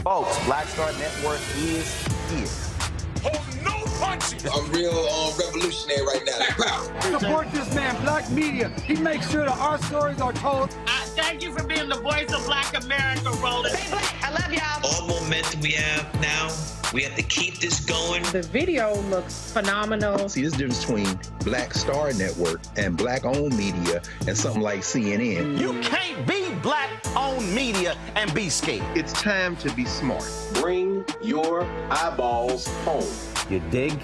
Folks, Black Star Network is here. Hold no punches! I'm real revolutionary right now. Black power. Support this man, Black Media. He makes sure that our stories are told. Thank you for being the voice of Black America, Roland. Stay black. I love y'all. All momentum we have now, we have to keep this going. The video looks phenomenal. See, this difference between Black Star Network and Black-owned media and something like CNN. You can't be Black-owned media and be scared. It's time to be smart. Bring your eyeballs home. You dig?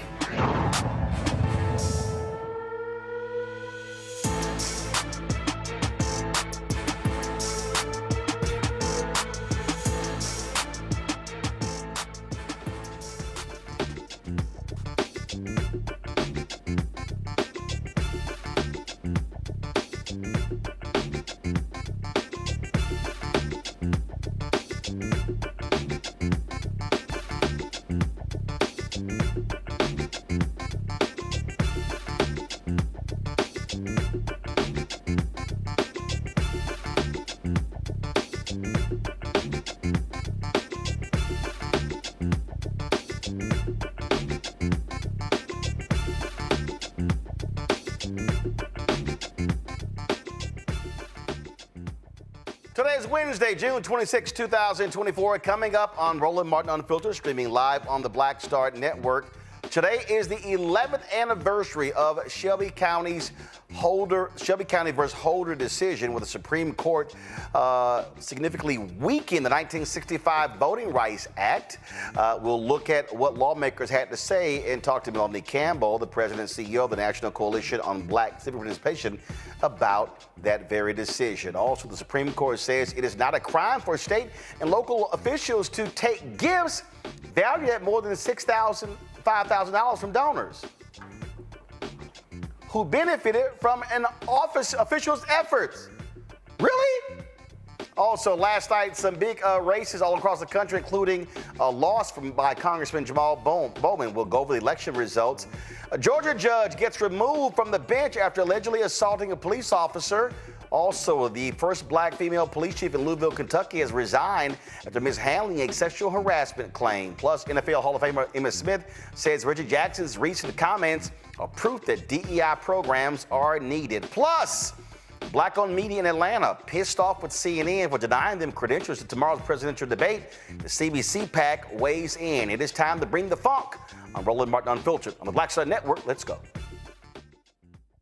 Today is Wednesday, June 26, 2024. Coming up on Roland Martin Unfiltered, streaming live on the Black Star Network. Today is the 11th anniversary of Shelby County versus Holder decision, where the Supreme Court significantly weakened the 1965 Voting Rights Act. We'll look at what lawmakers had to say and talk to Melanie Campbell, the president and CEO of the National Coalition on Black Civic Participation, about that very decision. Also, the Supreme Court says it is not a crime for state and local officials to take gifts valued at more than $5,000 from donors who benefited from an office official's efforts. Really? Also, last night, some big races all across the country, including a loss by Congressman Jamaal Bowman. We'll go over the election results. A Georgia judge gets removed from the bench after allegedly assaulting a police officer. Also, the first black female police chief in Louisville, Kentucky, has resigned after mishandling a sexual harassment claim. Plus, NFL Hall of Famer Emmitt Smith says Reggie Jackson's recent comments are proof that DEI programs are needed. Plus, black-owned media in Atlanta pissed off with CNN for denying them credentials to tomorrow's presidential debate. The CBC PAC weighs in. It is time to bring the funk on Roland Martin Unfiltered on the Black Star Network. Let's go.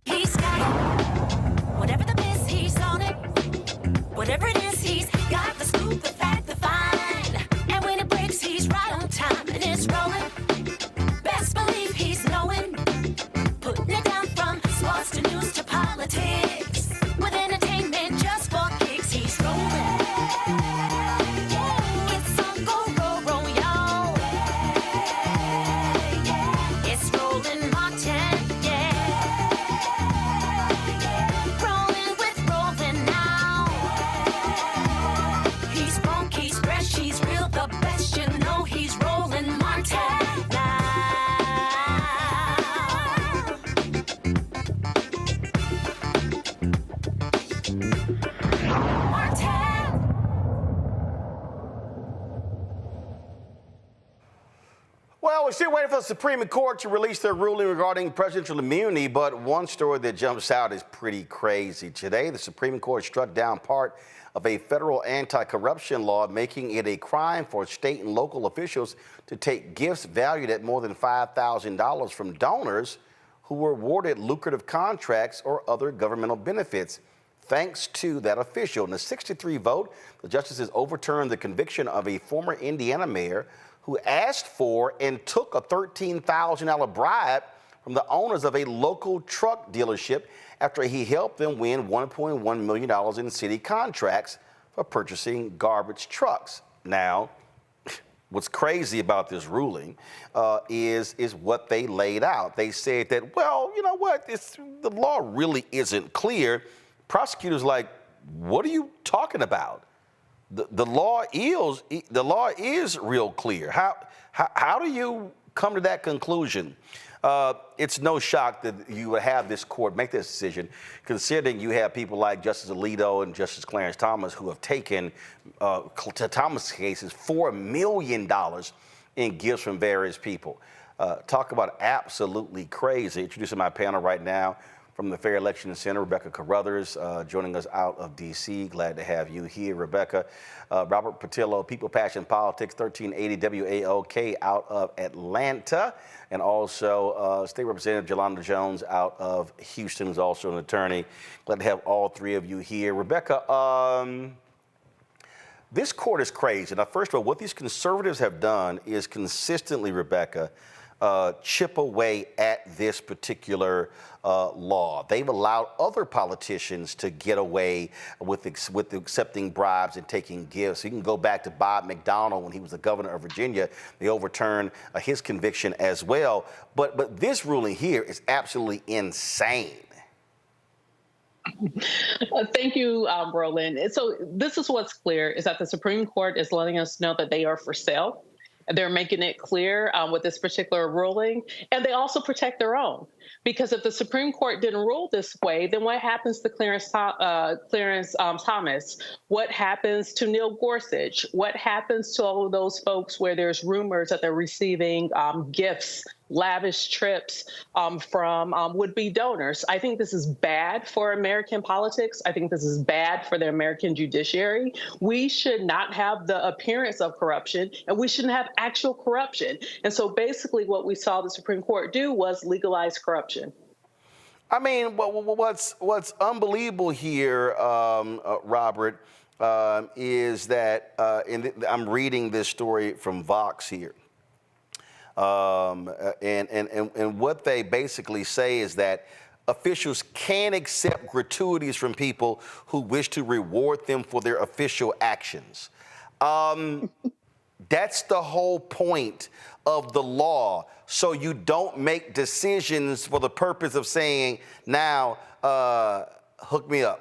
He's got it. Whatever the miss, he's on it. Whatever it is, he's got the scoop, the fact, the find. And when it breaks, he's right on time and it's rolling. Best believe he's knowing. Putting it down from sports to news to politics. With entertainment just for kicks, he's rolling. It's on Go Roll Roll, y'all. It's Roland Martin, yeah. Rolling with Roland now. He's funk, he's fresh, he's real, the best, you know he's Roland Martin now. Well, we're still waiting for the Supreme Court to release their ruling regarding presidential immunity, but one story that jumps out is pretty crazy. Today, the Supreme Court struck down part of a federal anti-corruption law, making it a crime for state and local officials to take gifts valued at more than $5,000 from donors who were awarded lucrative contracts or other governmental benefits. Thanks to that official, in a 6-3 vote, the justices overturned the conviction of a former Indiana mayor who asked for and took a $13,000 bribe from the owners of a local truck dealership after he helped them win $1.1 million in city contracts for purchasing garbage trucks. Now, what's crazy about this ruling is what they laid out. They said that, well, you know what, the law really isn't clear. Prosecutors like, what are you talking about? The law is real clear. How do you come to that conclusion? It's no shock that you would have this court make this decision, considering you have people like Justice Alito and Justice Clarence Thomas who have taken, to Thomas' cases, $4 million in gifts from various people. Talk about absolutely crazy. Introducing my panel right now. From the Fair Election Center, Rebecca Carruthers, joining us out of D.C. Glad to have you here, Rebecca. Robert Patillo, People, Passion, Politics, 1380 WAOK out of Atlanta. And also State Representative Jolanda Jones out of Houston, who's also an attorney. Glad to have all three of you here. Rebecca, this court is crazy. Now, first of all, what these conservatives have done is consistently, Rebecca, chip away at this particular law. They've allowed other politicians to get away with accepting bribes and taking gifts. You can go back to Bob McDonnell when he was the governor of Virginia. They overturned his conviction as well. But this ruling here is absolutely insane. Thank you, Roland. So this is what's clear, is that the Supreme Court is letting us know that they are for sale. They're making it clear with this particular ruling, and they also protect their own. Because if the Supreme Court didn't rule this way, then what happens to Clarence Thomas? What happens to Neil Gorsuch? What happens to all of those folks where there's rumors that they're receiving gifts lavish trips from would-be donors. I think this is bad for American politics. I think this is bad for the American judiciary. We should not have the appearance of corruption, and we shouldn't have actual corruption. And so basically what we saw the Supreme Court do was legalize corruption. I mean, what's unbelievable here, Robert, is that, I'm reading this story from Vox here. And what they basically say is that officials can accept gratuities from people who wish to reward them for their official actions. That's the whole point of the law. So you don't make decisions for the purpose of saying, now, hook me up.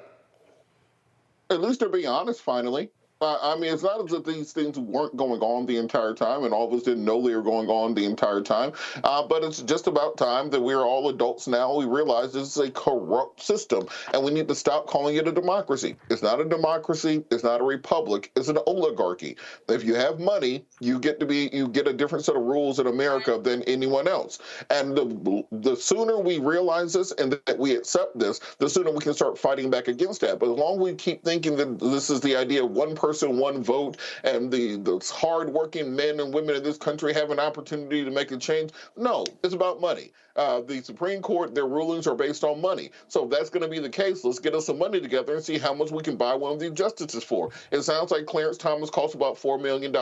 At least they're being honest, finally. I mean, it's not as if these things weren't going on the entire time and all of us didn't know they were going on the entire time. But it's just about time that we're all adults now. We realize this is a corrupt system and we need to stop calling it a democracy. It's not a democracy. It's not a republic. It's an oligarchy. If you have money, you get a different set of rules in America than anyone else. And the sooner we realize this and that we accept this, the sooner we can start fighting back against that. But as long as we keep thinking that this is the idea of one person, one vote, and the hardworking men and women in this country have an opportunity to make a change. No, it's about money. The Supreme Court, their rulings are based on money. So if that's going to be the case, let's get us some money together and see how much we can buy one of these justices for. It sounds like Clarence Thomas costs about $4 million.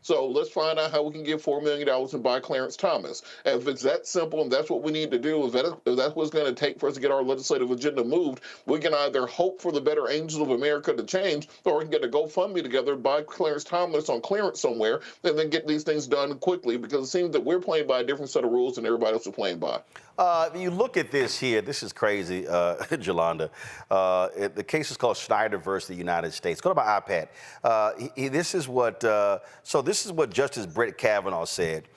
So let's find out how we can get $4 million and buy Clarence Thomas. And if it's that simple and that's what we need to do, if that's what it's going to take for us to get our legislative agenda moved, we can either hope for the better angels of America to change, or we can get a GoFundMe together, buy Clarence Thomas on clearance somewhere, and then get these things done quickly, because it seems that we're playing by a different set of rules than everybody else is playing by. You look at this here. This is crazy, Jolanda. The case is called Schneider versus the United States. Go to my iPad. This is what Justice Brett Kavanaugh said.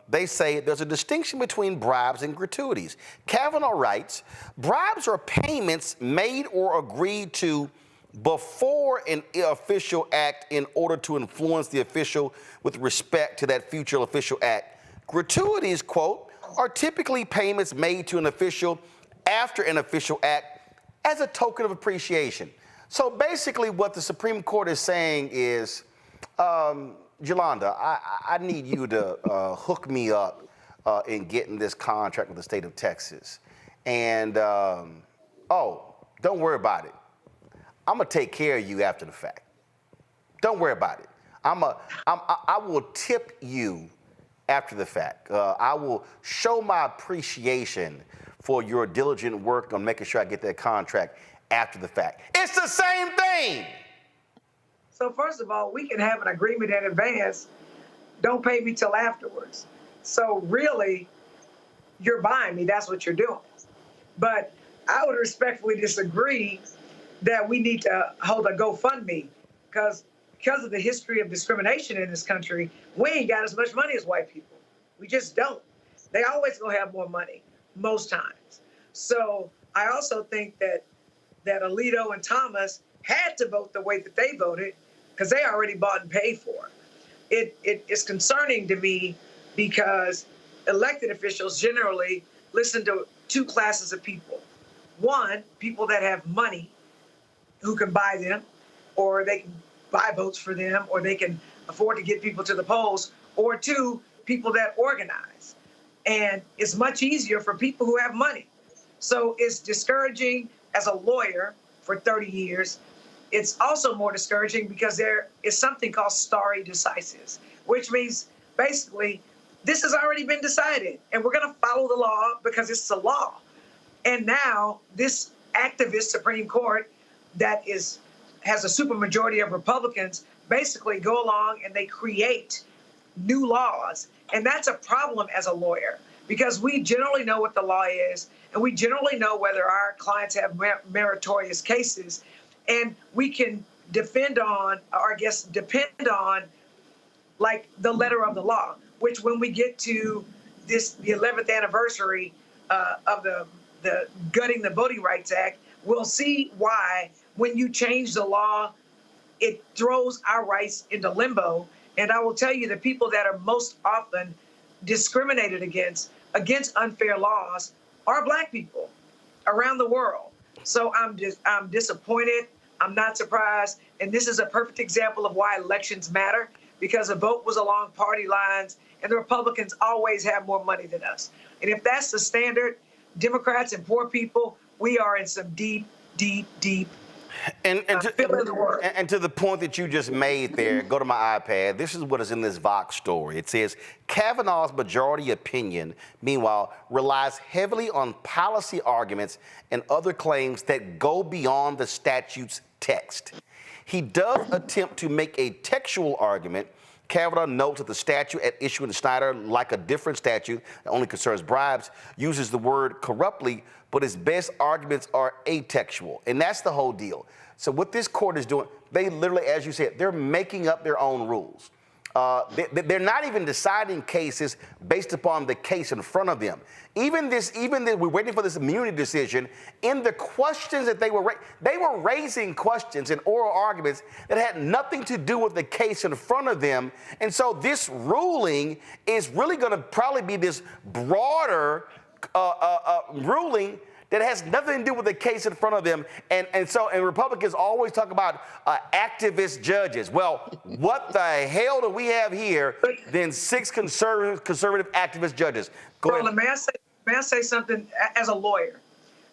They say there's a distinction between bribes and gratuities. Kavanaugh writes, bribes are payments made or agreed to before an official act in order to influence the official with respect to that future official act. Gratuities, quote, are typically payments made to an official after an official act as a token of appreciation. So basically what the Supreme Court is saying is, Jolanda, I need you to hook me up in getting this contract with the state of Texas. And, oh, don't worry about it. I'm gonna take care of you after the fact. Don't worry about it. I will tip you after the fact. I will show my appreciation for your diligent work on making sure I get that contract after the fact. It's the same thing. So first of all, we can have an agreement in advance. Don't pay me till afterwards. So really, you're buying me. That's what you're doing. But I would respectfully disagree that we need to hold a GoFundMe, because of the history of discrimination in this country, we ain't got as much money as white people. We just don't. They always gonna have more money, most times. So I also think that Alito and Thomas had to vote the way that they voted, because they already bought and paid for it. It is concerning to me because elected officials generally listen to two classes of people. One, people that have money who can buy them, or they can buy votes for them, or they can afford to get people to the polls, or two, people that organize. And it's much easier for people who have money. So it's discouraging as a lawyer for 30 years. It's also more discouraging because there is something called stare decisis, which means basically this has already been decided and we're going to follow the law because it's the law. And now this activist Supreme Court that has a supermajority of Republicans basically go along and they create new laws. And that's a problem as a lawyer, because we generally know what the law is, and we generally know whether our clients have meritorious cases, and we can depend on like the letter of the law, which when we get to the 11th anniversary of the gutting the Voting Rights Act, we'll see why when you change the law, it throws our rights into limbo. And I will tell you, the people that are most often discriminated against unfair laws are Black people around the world. So I'm disappointed. I'm not surprised. And this is a perfect example of why elections matter, because the vote was along party lines, and the Republicans always have more money than us. And if that's the standard, Democrats and poor people, we are in some deep and to the point that you just made there, go to my iPad. This is what is in this Vox story. It says, Kavanaugh's majority opinion, meanwhile, relies heavily on policy arguments and other claims that go beyond the statute's text. He does attempt to make a textual argument. Kavanaugh notes that the statute at issue in Snyder, like a different statute that only concerns bribes, uses the word corruptly, but his best arguments are atextual. And that's the whole deal. So what this court is doing, they literally, as you said, they're making up their own rules. They're not even deciding cases based upon the case in front of them. Even we're waiting for this immunity decision. In the questions that they were raising questions and oral arguments that had nothing to do with the case in front of them. And so this ruling is really going to probably be this broader ruling that has nothing to do with the case in front of them. And Republicans always talk about activist judges. Well, what the hell do we have here than 6 conservative activist judges? Go ahead. May I say something as a lawyer?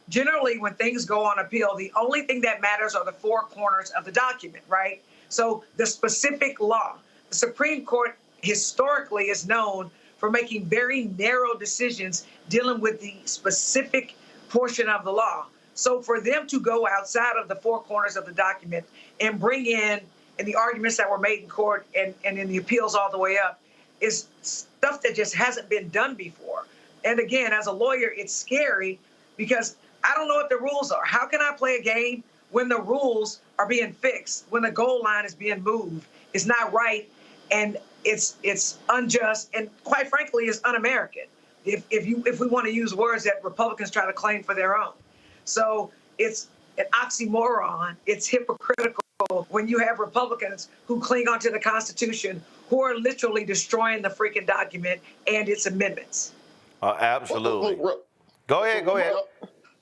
Generally, when things go on appeal, the only thing that matters are the 4 corners of the document, right? So the specific law. The Supreme Court historically is known for making very narrow decisions dealing with the specific portion of the law. So for them to go outside of the 4 corners of the document and bring in the arguments that were made in court and in the appeals all the way up is stuff that just hasn't been done before. And again, as a lawyer, it's scary because I don't know what the rules are. How can I play a game when the rules are being fixed, when the goal line is being moved? It's not right, and it's unjust, and quite frankly, it's un-American. If we want to use words that Republicans try to claim for their own. So it's an oxymoron. It's hypocritical when you have Republicans who cling onto the Constitution, who are literally destroying the freaking document and its amendments. Absolutely. Go ahead.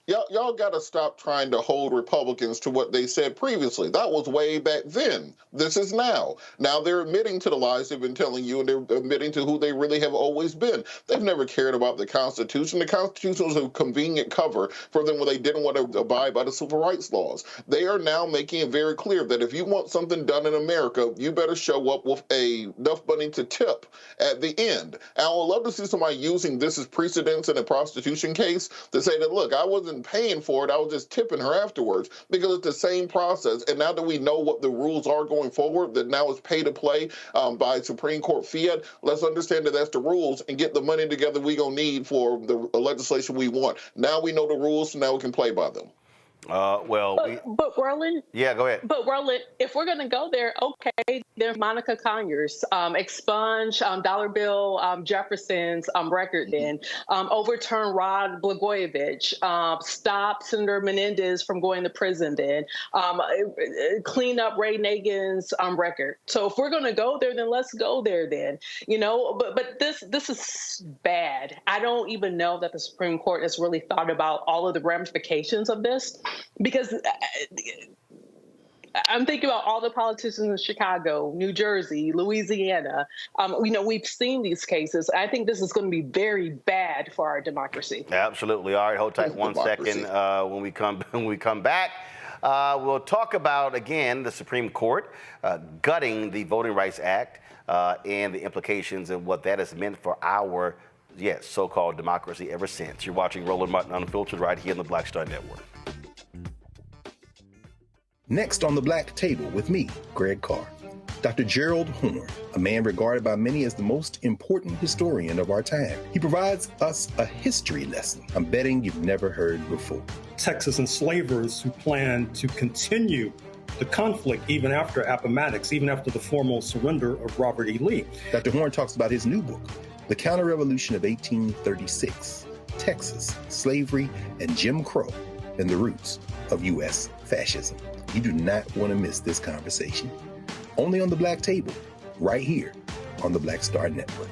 Y'all got to stop trying to hold Republicans to what they said previously. That was way back then. This is now. Now they're admitting to the lies they've been telling you, and they're admitting to who they really have always been. They've never cared about the Constitution. The Constitution was a convenient cover for them when they didn't want to abide by the civil rights laws. They are now making it very clear that if you want something done in America, you better show up with enough money to tip at the end. And I would love to see somebody using this as precedence in a prostitution case to say that, look, I wasn't paying for it, I was just tipping her afterwards, because it's the same process. And now that we know what the rules are going forward, that now it's pay to play by Supreme Court fiat, let's understand that that's the rules and get the money together we gonna need for the legislation we want. Now we know the rules, so now we can play by them. But Roland. Yeah, go ahead. But Roland, if we're going to go there, okay, there's Monica Conyers, expunge dollar bill Jefferson's record, then overturn Rod Blagojevich, stop Senator Menendez from going to prison, then clean up Ray Nagin's record. So if we're going to go there, then let's go there, then. But this is bad. I don't even know that the Supreme Court has really thought about all of the ramifications of this. Because I'm thinking about all the politicians in Chicago, New Jersey, Louisiana. We've seen these cases. I think this is going to be very bad for our democracy. Absolutely. All right, hold tight one second. When we come back, we'll talk about, again, the Supreme Court gutting the Voting Rights Act and the implications of what that has meant for our, so-called democracy ever since. You're watching Roland Martin Unfiltered right here on the Black Star Network. Next on the Black Table with me, Greg Carr, Dr. Gerald Horne, a man regarded by many as the most important historian of our time. He provides us a history lesson I'm betting you've never heard before. Texas enslavers who planned to continue the conflict even after Appomattox, even after the formal surrender of Robert E. Lee. Dr. Horne talks about his new book, The Counter-Revolution of 1836, Texas, Slavery, and Jim Crow, and the Roots of U.S. Fascism. You do not want to miss this conversation. Only on the Black Table, right here on the Black Star Network.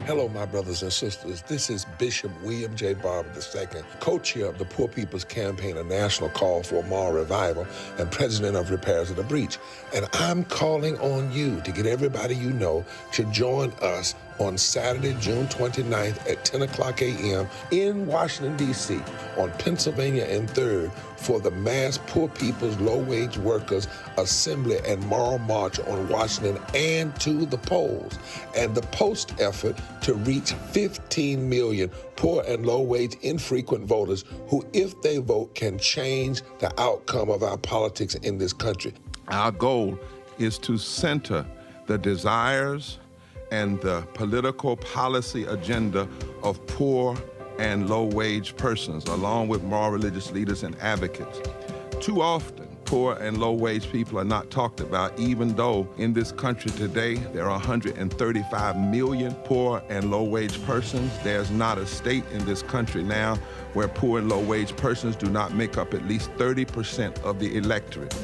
Hello, my brothers and sisters. This is Bishop William J. Barber II, co-chair of the Poor People's Campaign, a national call for moral revival, and president of Repairs of the Breach. And I'm calling on you to get everybody you know to join us on Saturday, June 29th at 10 o'clock a.m. in Washington, D.C. on Pennsylvania and 3rd for the mass Poor People's Low-Wage Workers Assembly and Moral March on Washington and to the polls, and the post effort to reach 15 million poor and low-wage infrequent voters who, if they vote, can change the outcome of our politics in this country. Our goal is to center the desires and the political policy agenda of poor and low-wage persons, along with moral religious leaders and advocates. Too often, poor and low-wage people are not talked about, even though in this country today there are 135 million poor and low-wage persons. There's not a state in this country now where poor and low-wage persons do not make up at least 30% of the electorate.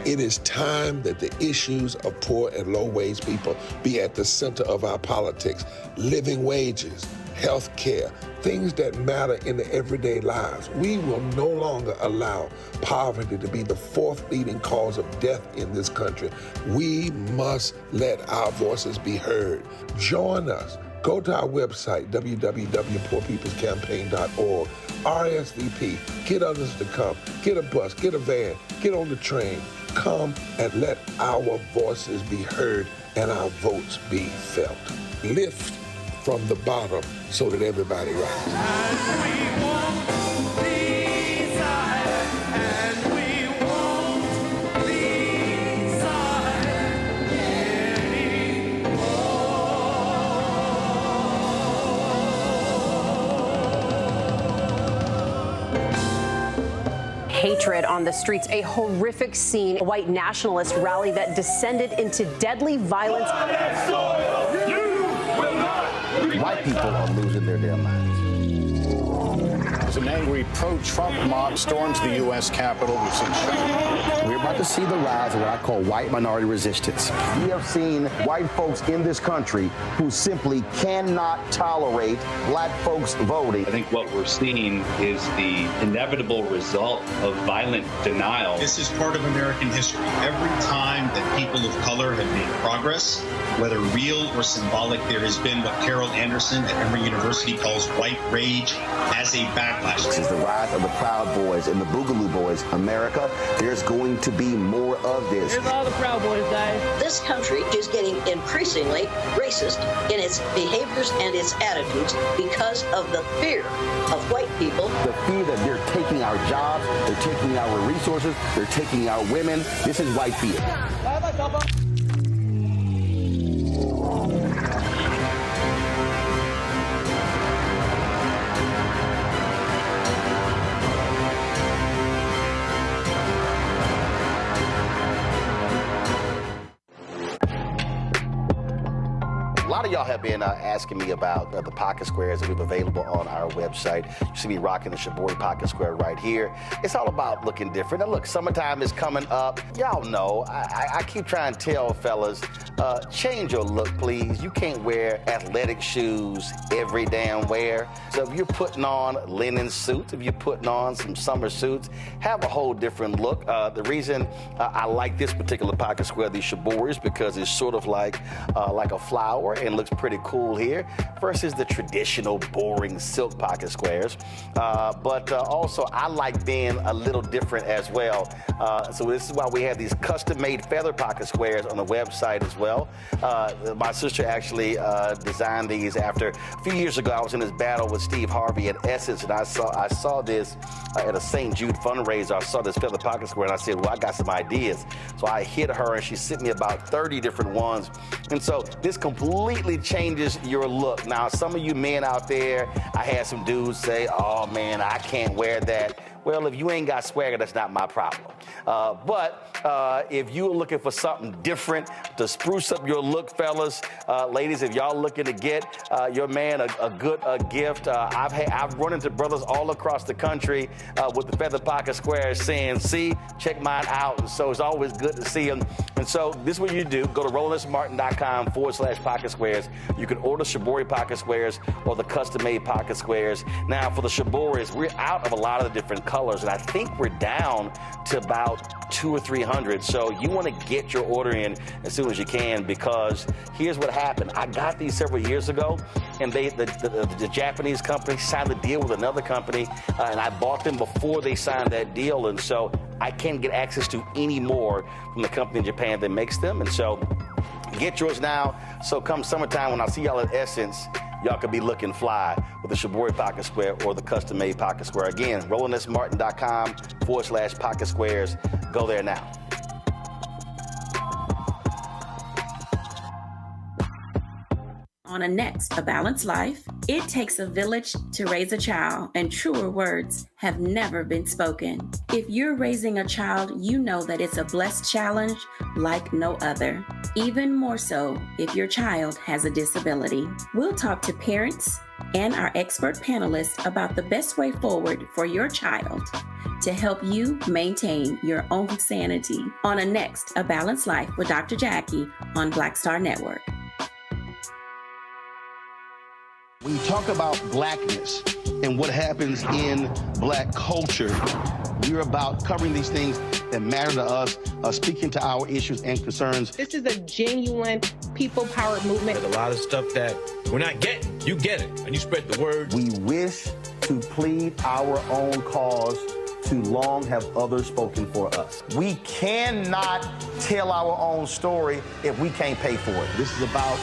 It is time that the issues of poor and low-wage people be at the center of our politics. Living wages, health care, things that matter in the everyday lives. We will no longer allow poverty to be the fourth leading cause of death in this country. We must let our voices be heard. Join us. Go to our website, www.poorpeoplescampaign.org. RSVP. Get others to come. Get a bus, get a van, get on the train. Come and let our voices be heard and our votes be felt. Lift from the bottom so that everybody rises. Hatred on the streets, a horrific scene, a white nationalist rally that descended into deadly violence. White people are losing their damn minds. As an angry pro-Trump mob storms the U.S. Capitol, We're about to see the rise of what I call white minority resistance. We have seen white folks in this country who simply cannot tolerate black folks voting. I think what we're seeing is the inevitable result of violent denial. This is part of American history. Every time that people of color have made progress, whether real or symbolic, there has been what Carol Anderson at Emory University calls white rage as a backlash. This is the rise of the Proud Boys and the Boogaloo Boys. America, there's going to be more of this. Here's all the Proud Boys, guys. This country is getting increasingly racist in its behaviors and its attitudes because of the fear of white people. The fear that they're taking our jobs, they're taking our resources, they're taking our women. This is white fear. A lot of y'all have been asking me about the pocket squares that we have available on our website. You see me rocking the Shelby pocket square right here. It's all about looking different. Now look, summertime is coming up. Y'all know, I keep trying to tell fellas, change your look, please. You can't wear athletic shoes every damn wear. So if you're putting on linen suits, if you're putting on some summer suits, have a whole different look. The reason I like this particular pocket square, the Shelby, is because it's sort of like a flower and looks pretty cool here versus the traditional boring silk pocket squares. But also I like being a little different as well. So this is why we have these custom-made feather pocket squares on the website as well. My sister actually designed these after a few years ago. I was in this battle with Steve Harvey at Essence, and I saw this at a St. Jude fundraiser. I saw this feather pocket square, and I said, well, I got some ideas. So I hit her, and she sent me about 30 different ones. And so this completely changes your look. Now, some of you men out there, I had some dudes say, oh man, I can't wear that. Well, if you ain't got swagger, that's not my problem. But if you're looking for something different to spruce up your look, fellas, ladies, if y'all looking to get your man a good gift, I've run into brothers all across the country with the feather pocket squares saying, see, check mine out. And so it's always good to see them. And so this is what you do. Go to RolandSMartin.com/pocket squares. You can order Shibori pocket squares or the custom-made pocket squares. Now, for the Shiboris, we're out of a lot of the different colors, and I think we're down to about 200 or 300. So you want to get your order in as soon as you can, because here's what happened. I got these several years ago, and the Japanese company signed a deal with another company, and I bought them before they signed that deal, and so I can't get access to any more from the company in Japan that makes them. And so get yours now. So come summertime, when I see y'all at Essence, y'all could be looking fly with the Shibori pocket square or the custom-made pocket square. Again, RolandSMartin.com/pocket squares. Go there now. On a next, A Balanced Life, it takes a village to raise a child, and truer words have never been spoken. If you're raising a child, you know that it's a blessed challenge like no other. Even more so if your child has a disability. We'll talk to parents and our expert panelists about the best way forward for your child to help you maintain your own sanity. On a next, A Balanced Life with Dr. Jackie on Black Star Network. When you talk about blackness and what happens in black culture, we're about covering these things that matter to us, speaking to our issues and concerns. This is a genuine people-powered movement. There's a lot of stuff that we're not getting. You get it, and you spread the word. We wish to plead our own cause. Too long have others spoken for us. We cannot tell our own story if we can't pay for it. This is about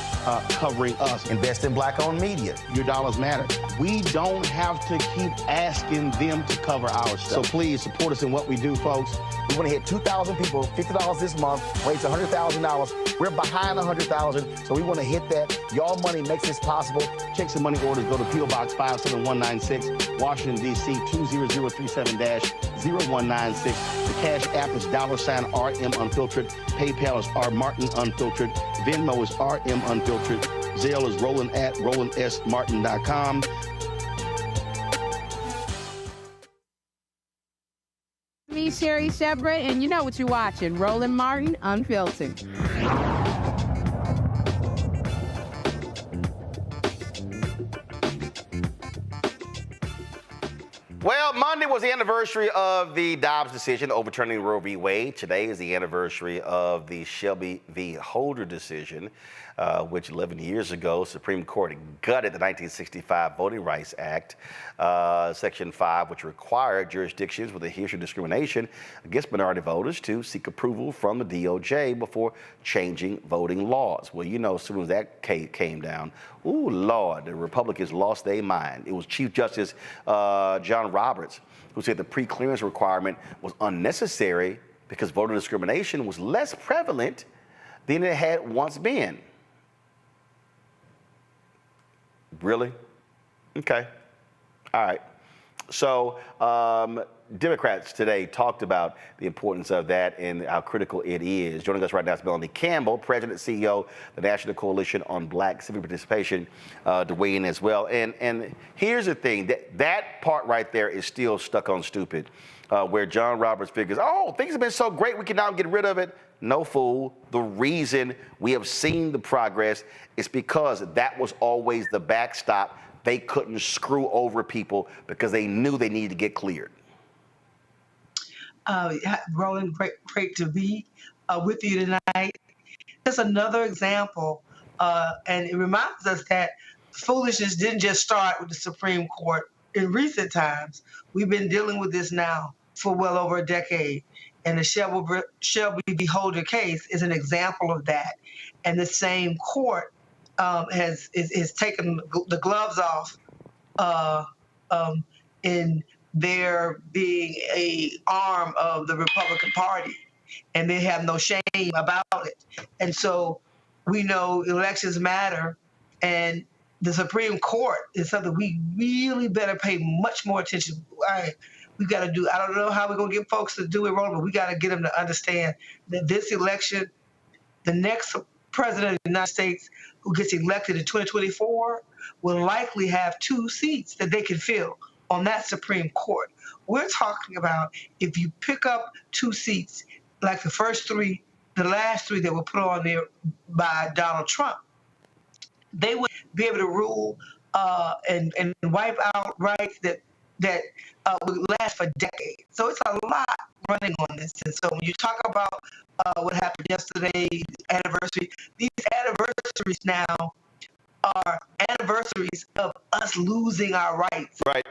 covering us. Invest in black-owned media. Your dollars matter. We don't have to keep asking them to cover our stuff. So please support us in what we do, folks. We want to hit 2,000 people, $50 this month, raise $100,000. We're behind 100,000, so we want to hit that. Y'all money makes this possible. Check some money orders. Go to P.O. Box 57196, Washington, D.C. 20037-0196. The Cash App is $RM Unfiltered. PayPal is R Martin Unfiltered. Venmo is RM Unfiltered. Zelle is Roland@RolandSMartin.com. Me, Sherry Shepard, and you know what you're watching, Roland Martin Unfiltered. Well, Monday was the anniversary of the Dobbs decision overturning Roe v. Wade. Today is the anniversary of the Shelby v. Holder decision, which 11 years ago, Supreme Court gutted the 1965 Voting Rights Act, Section 5, which required jurisdictions with a history of discrimination against minority voters to seek approval from the DOJ before changing voting laws. Well, you know, as soon as that came down, ooh, Lord, the Republicans lost their mind. It was Chief Justice John Roberts who said the pre-clearance requirement was unnecessary because voter discrimination was less prevalent than it had once been. Really? Okay. All right. So Democrats today talked about the importance of that and how critical it is. Joining us right now is Melanie Campbell, President, CEO, the National Coalition on Black Civic Participation, to weigh in as well. And here's the thing, that part right there is still stuck on stupid, where John Roberts figures, oh, things have been so great, we can now get rid of it. No, fool. The reason we have seen the progress is because that was always the backstop. They couldn't screw over people because they knew they needed to get cleared. Roland, great to be with you tonight. Just another example, and it reminds us that foolishness didn't just start with the Supreme Court. In recent times, we've been dealing with this now for well over a decade. And the Shelby v. Holder case is an example of that. And the same court has taken the gloves off in there being an arm of the Republican Party, and they have no shame about it. And so we know elections matter, and the Supreme Court is something we really better pay much more attention. we got to do. I don't know how we're going to get folks to do it wrong, but we got to get them to understand that this election, the next president of the United States who gets elected in 2024 will likely have 2 seats that they can fill on that Supreme Court. We're talking about if you pick up 2 seats, like the last 3 that were put on there by Donald Trump, they would be able to rule and wipe out rights that would last for decades. So it's a lot running on this. And so when you talk about what happened yesterday, anniversary, these anniversaries now are anniversaries of us losing our rights. Right.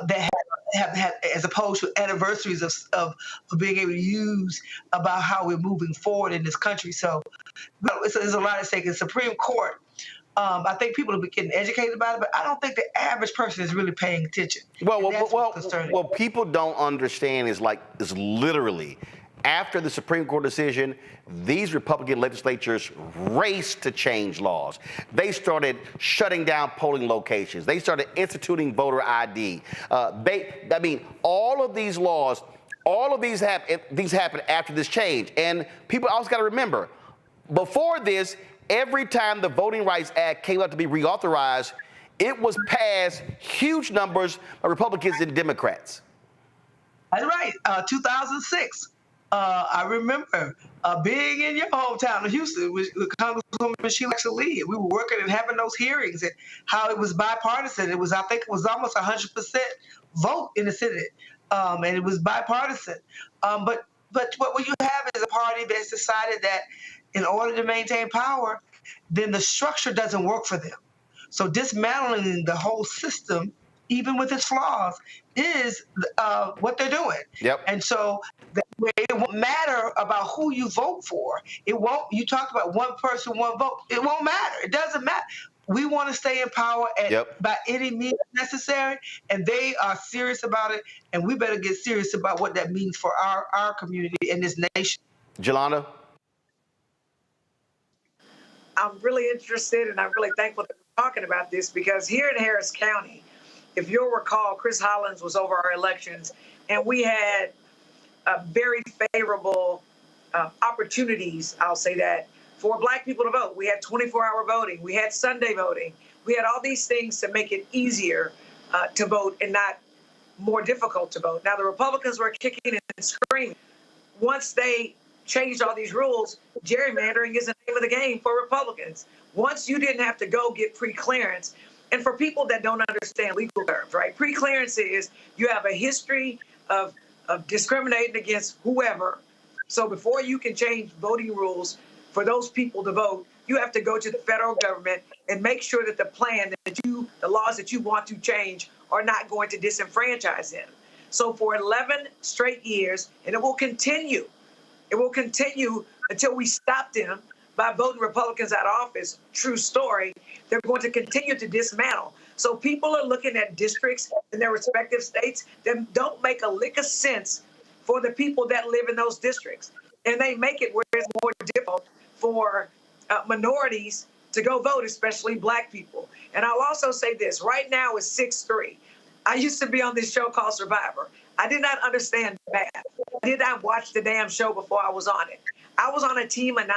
That have as opposed to anniversaries of being able to use about how we're moving forward in this country. So there's a lot at stake. In the Supreme Court, I think people are getting educated about it, but I don't think the average person is really paying attention. Well, people don't understand is literally after the Supreme Court decision, these Republican legislatures raced to change laws. They started shutting down polling locations. They started instituting voter ID. All of these laws, all of these happened after this change. And people also got to remember, before this, every time the Voting Rights Act came up to be reauthorized, it was passed huge numbers of Republicans and Democrats. That's right. 2006. I remember being in your hometown of Houston with Congresswoman Sheila Lee. We were working and having those hearings and how it was bipartisan. I think it was almost 100% vote in the Senate, and it was bipartisan. But what you have is a party that's decided that in order to maintain power, then the structure doesn't work for them. So dismantling the whole system, even with its flaws, is what they're doing. Yep. And so it won't matter about who you vote for. It won't. You talked about one person, one vote. It won't matter. It doesn't matter. We want to stay in power by any means necessary, and they are serious about it. And we better get serious about what that means for our community and this nation. Jelana? I'm really interested and I'm really thankful that we're talking about this because here in Harris County, if you'll recall, Chris Hollins was over our elections and we had very favorable opportunities, I'll say that, for Black people to vote. We had 24-hour voting. We had Sunday voting. We had all these things to make it easier to vote and not more difficult to vote. Now, the Republicans were kicking and screaming. Once they changed all these rules, gerrymandering is the name of the game for Republicans. Once you didn't have to go get pre-clearance, and for people that don't understand legal terms, right? Pre-clearance is you have a history of discriminating against whoever. So before you can change voting rules for those people to vote, you have to go to the federal government and make sure that the laws that you want to change are not going to disenfranchise them. So for 11 straight years, and it will continue until we stop them by voting Republicans out of office. True story. They're going to continue to dismantle. So people are looking at districts in their respective states that don't make a lick of sense for the people that live in those districts. And they make it where it's more difficult for minorities to go vote, especially Black people. And I'll also say this, right now it's 6-3. I used to be on this show called Survivor. I did not understand math. I did not watch the damn show before I was on it. I was on a team of 9,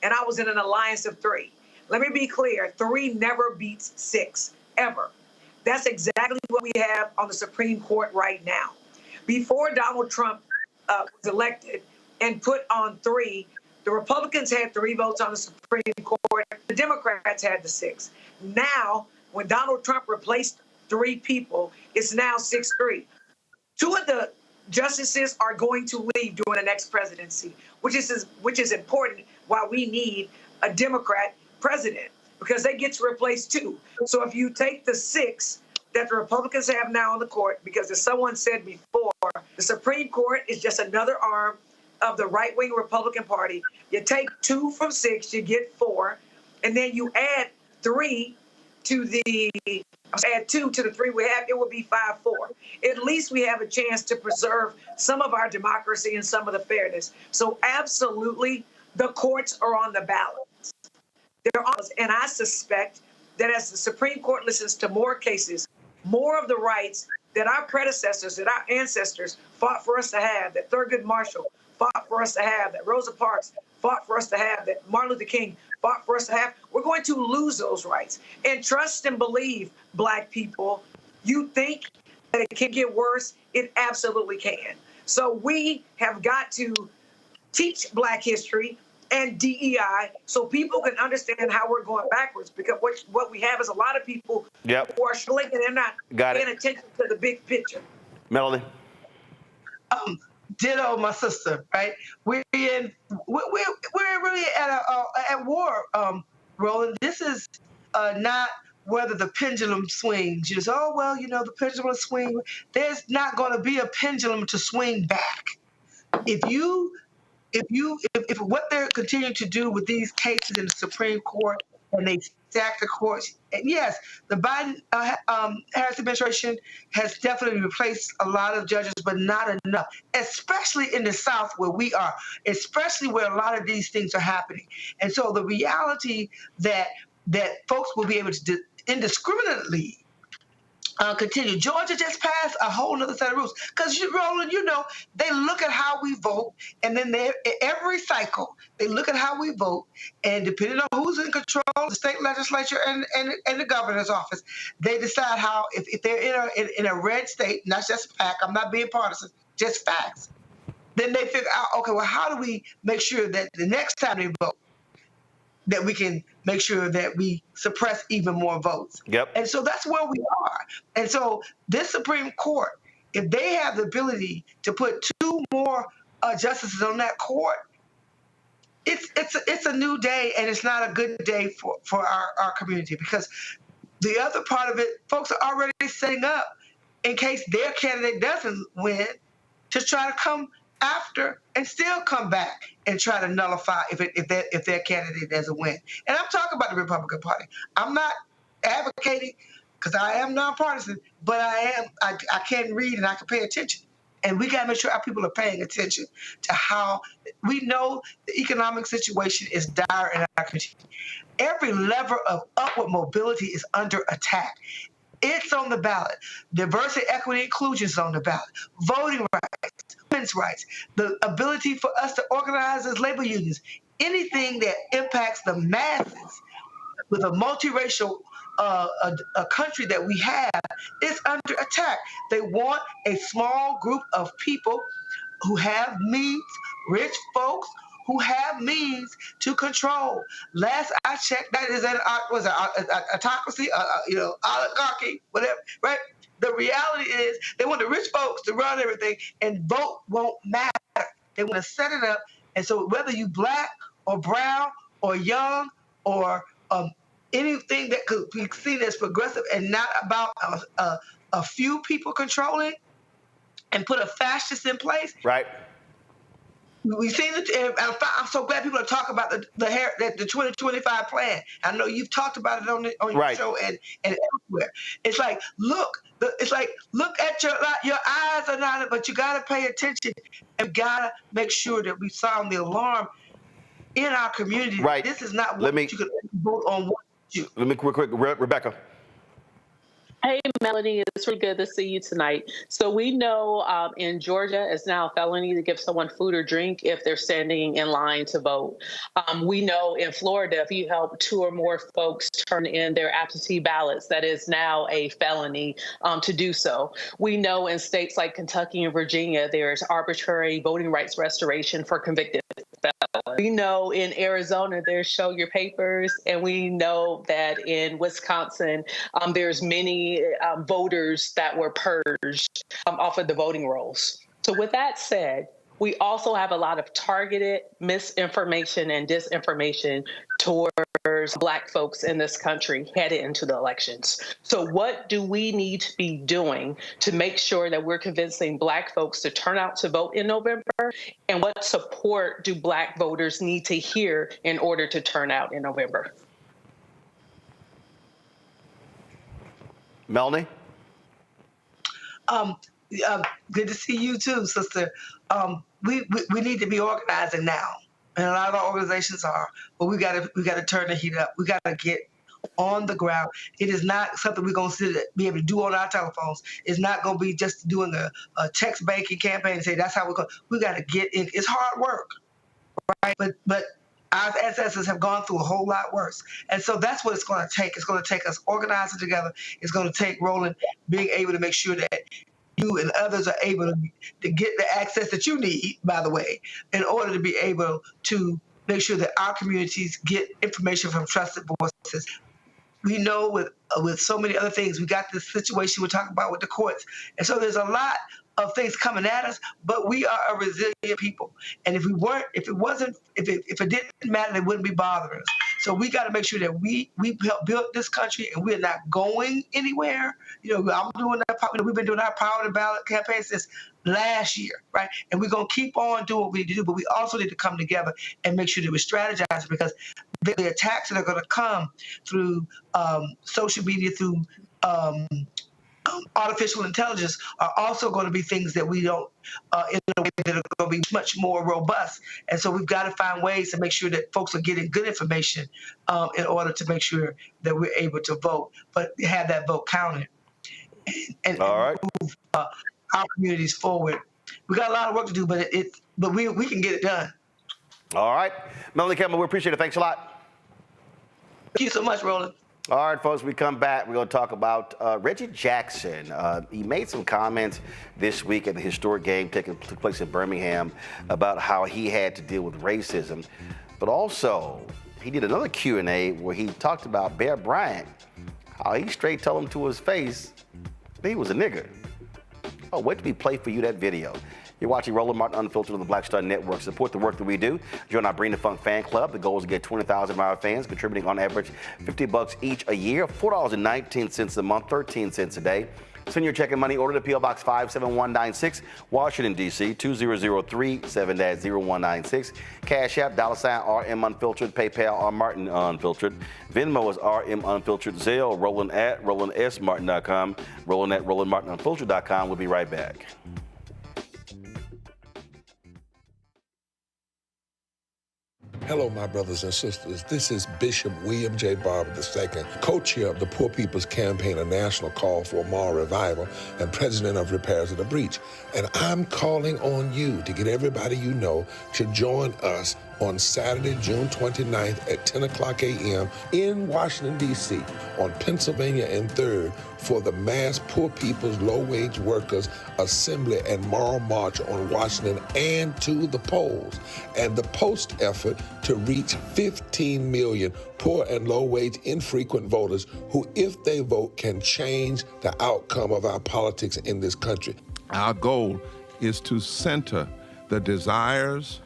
and I was in an alliance of 3. Let me be clear, 3 never beats 6, ever. That's exactly what we have on the Supreme Court right now. Before Donald Trump was elected and put on 3, the Republicans had 3 votes on the Supreme Court. The Democrats had the 6. Now, when Donald Trump replaced 3 people, it's now 6-3. 2 of the justices are going to leave during the next presidency, which is important why we need a Democrat president, because they get to replace 2. So if you take the 6 that the Republicans have now on the court, because as someone said before, the Supreme Court is just another arm of the right-wing Republican Party. You take 2 from 6, you get 4, and then you add 3 to the 2 to the 3 we have, it would be 5-4. At least we have a chance to preserve some of our democracy and some of the fairness. So absolutely, the courts are on the ballot. They're on, and I suspect that as the Supreme Court listens to more cases, more of the rights that our predecessors, that our ancestors fought for us to have, that Thurgood Marshall fought for us to have, that Rosa Parks fought for us to have, that Martin Luther King fought for us to have, we're going to lose those rights. And trust and believe, Black people, you think that it can get worse? It absolutely can. So we have got to teach Black history and DEI so people can understand how we're going backwards, because what we have is a lot of people who are slinking and not paying attention to the big picture. Melanie? Ditto, my sister, right? We're really at war, Roland. This is not whether the pendulum swings. You just, oh, well, you know, the pendulum will swing. There's not going to be a pendulum to swing back. If what they're continuing to do with these cases in the Supreme Court, and they stack the courts, and yes, the Biden-Harris administration has definitely replaced a lot of judges, but not enough, especially in the South where we are, especially where a lot of these things are happening. And so the reality that folks will be able to indiscriminately continue. Georgia just passed a whole other set of rules. Because, Roland, you know, they look at how we vote, and then every cycle, they look at how we vote, and depending on who's in control, the state legislature and the governor's office, they decide how, if they're in a red state, not just a fact, I'm not being partisan, just facts, then they figure out, okay, well, how do we make sure that the next time they vote, that we can make sure that we suppress even more votes. Yep. And so that's where we are. And so this Supreme Court, if they have the ability to put 2 more justices on that court, it's a new day, and it's not a good day for our community, because the other part of it, folks are already setting up in case their candidate doesn't win to try to come after and still come back and try to nullify if their candidate doesn't win. And I'm talking about the Republican Party. I'm not advocating, because I am nonpartisan, but I can read and I can pay attention. And we got to make sure our people are paying attention to how we know the economic situation is dire in our community. Every lever of upward mobility is under attack. It's on the ballot. Diversity, equity, inclusion is on the ballot. Voting rights, women's rights, the ability for us to organize as labor unions, anything that impacts the masses with a multiracial a country that we have is under attack. They want a small group of people who have means, rich folks who have means to control. Last I checked, that is an autocracy, oligarchy, whatever, right? The reality is they want the rich folks to run everything, and vote won't matter. They want to set it up, and so whether you Black or brown or young or anything that could be seen as progressive and not about a few people controlling and put a fascist in place. Right. We've seen it, and I'm so glad people are talking about the 2025 plan. I know you've talked about it on your show and elsewhere. It's like, look at your eyes are not, but you got to pay attention and got to make sure that we sound the alarm in our community. Right. This is not what you can vote on. Let me quick, Rebecca. Hey, Melanie, it's really good to see you tonight. So we know in Georgia, it's now a felony to give someone food or drink if they're standing in line to vote. We know in Florida, if you help 2 or more folks turn in their absentee ballots, that is now a felony to do so. We know in states like Kentucky and Virginia, there's arbitrary voting rights restoration for convicted felons. We know in Arizona, there's show your papers, and we know that in Wisconsin, there's many voters that were purged off of the voting rolls. So with that said, we also have a lot of targeted misinformation and disinformation towards Black folks in this country headed into the elections. So what do we need to be doing to make sure that we're convincing Black folks to turn out to vote in November? And what support do Black voters need to hear in order to turn out in November? Melanie? Good to see you too, sister. We need to be organizing now, and a lot of our organizations are. But we got to turn the heat up. We got to get on the ground. It is not something we're going to be able to do on our telephones. It's not going to be just doing a text banking campaign and say that's how we're going. We got to get in. It's hard work, right? But our ancestors have gone through a whole lot worse, and so that's what it's going to take. It's going to take us organizing together. It's going to take Roland being able to make sure that you and others are able to get the access that you need, by the way, in order to be able to make sure that our communities get information from trusted voices. We know with so many other things, we got this situation we're talking about with the courts. And so there's a lot of things coming at us, but we are a resilient people. And if it didn't matter, it wouldn't be bothering us. So we got to make sure that we help build this country and we're not going anywhere. I'm doing that. We've been doing our power to ballot campaign since last year, right? And we're going to keep on doing what we need to do, but we also need to come together and make sure that we strategize, because the attacks that are going to come through social media, through artificial intelligence, are also going to be things that we don't, in a way that are going to be much more robust. And so we've got to find ways to make sure that folks are getting good information in order to make sure that we're able to vote, but have that vote counted and move our communities forward. We got a lot of work to do, but we can get it done. All right. Melanie Campbell, we appreciate it. Thanks a lot. Thank you so much, Roland. All right, folks, we come back. We're going to talk about Reggie Jackson. He made some comments this week at the historic game took place in Birmingham about how he had to deal with racism. But also, he did another Q&A where he talked about Bear Bryant, how he straight told him to his face that he was a nigger. Oh, wait till we play for you that video. You're watching Roland Martin Unfiltered on the Black Star Network. Support the work that we do. Join our Bring the Funk fan club. The goal is to get 20,000 of our fans contributing on average $50 each a year, $4.19 a month, 13 cents a day. Send your check and money order to P.O. Box 57196, Washington, D.C. 2003 7-0196. Cash App, $RM Unfiltered, PayPal, R Martin Unfiltered. Venmo is RM Unfiltered. Zelle, Roland at RolandSMartin.com. Roland at RolandMartinUnfiltered.com. We'll be right back. Hello, my brothers and sisters. This is Bishop William J. Barber II, co-chair of the Poor People's Campaign, a national call for a moral revival, and president of Repairs of the Breach. And I'm calling on you to get everybody you know to join us on Saturday, June 29th at 10 o'clock a.m. in Washington, D.C. on Pennsylvania and 3rd for the mass Poor People's Low-Wage Workers Assembly and Moral March on Washington and to the polls, and the post effort to reach 15 million poor and low-wage infrequent voters who, if they vote, can change the outcome of our politics in this country. Our goal is to center the desires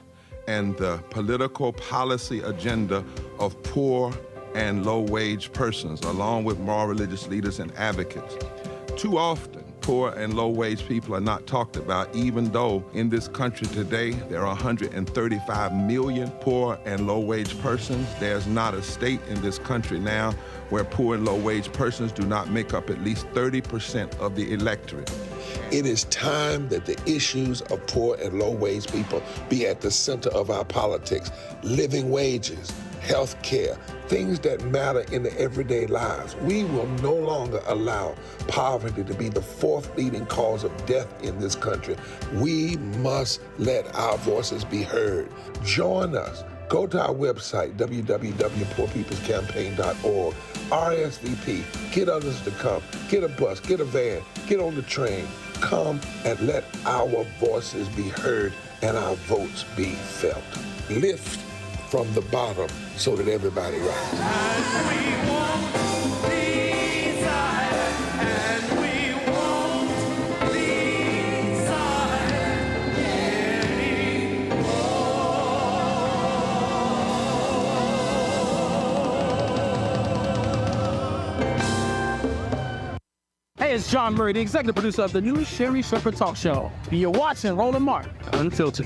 and the political policy agenda of poor and low-wage persons, along with moral religious leaders and advocates. Too often, poor and low-wage people are not talked about, even though in this country today there are 135 million poor and low-wage persons. There's not a state in this country now where poor and low-wage persons do not make up at least 30% of the electorate. It is time that the issues of poor and low-wage people be at the center of our politics. Living wages, health care, things that matter in the everyday lives. We will no longer allow poverty to be the fourth leading cause of death in this country. We must let our voices be heard. Join us. Go to our website, www.poorpeoplescampaign.org. RSVP. Get others to come. Get a bus, get a van, get on the train. Come and let our voices be heard and our votes be felt. Lift from the bottom so that everybody rises. Hey, it's John Murray, the executive producer of the new Sherry Shepherd Talk Show. And you're watching Roland Martin Unfiltered.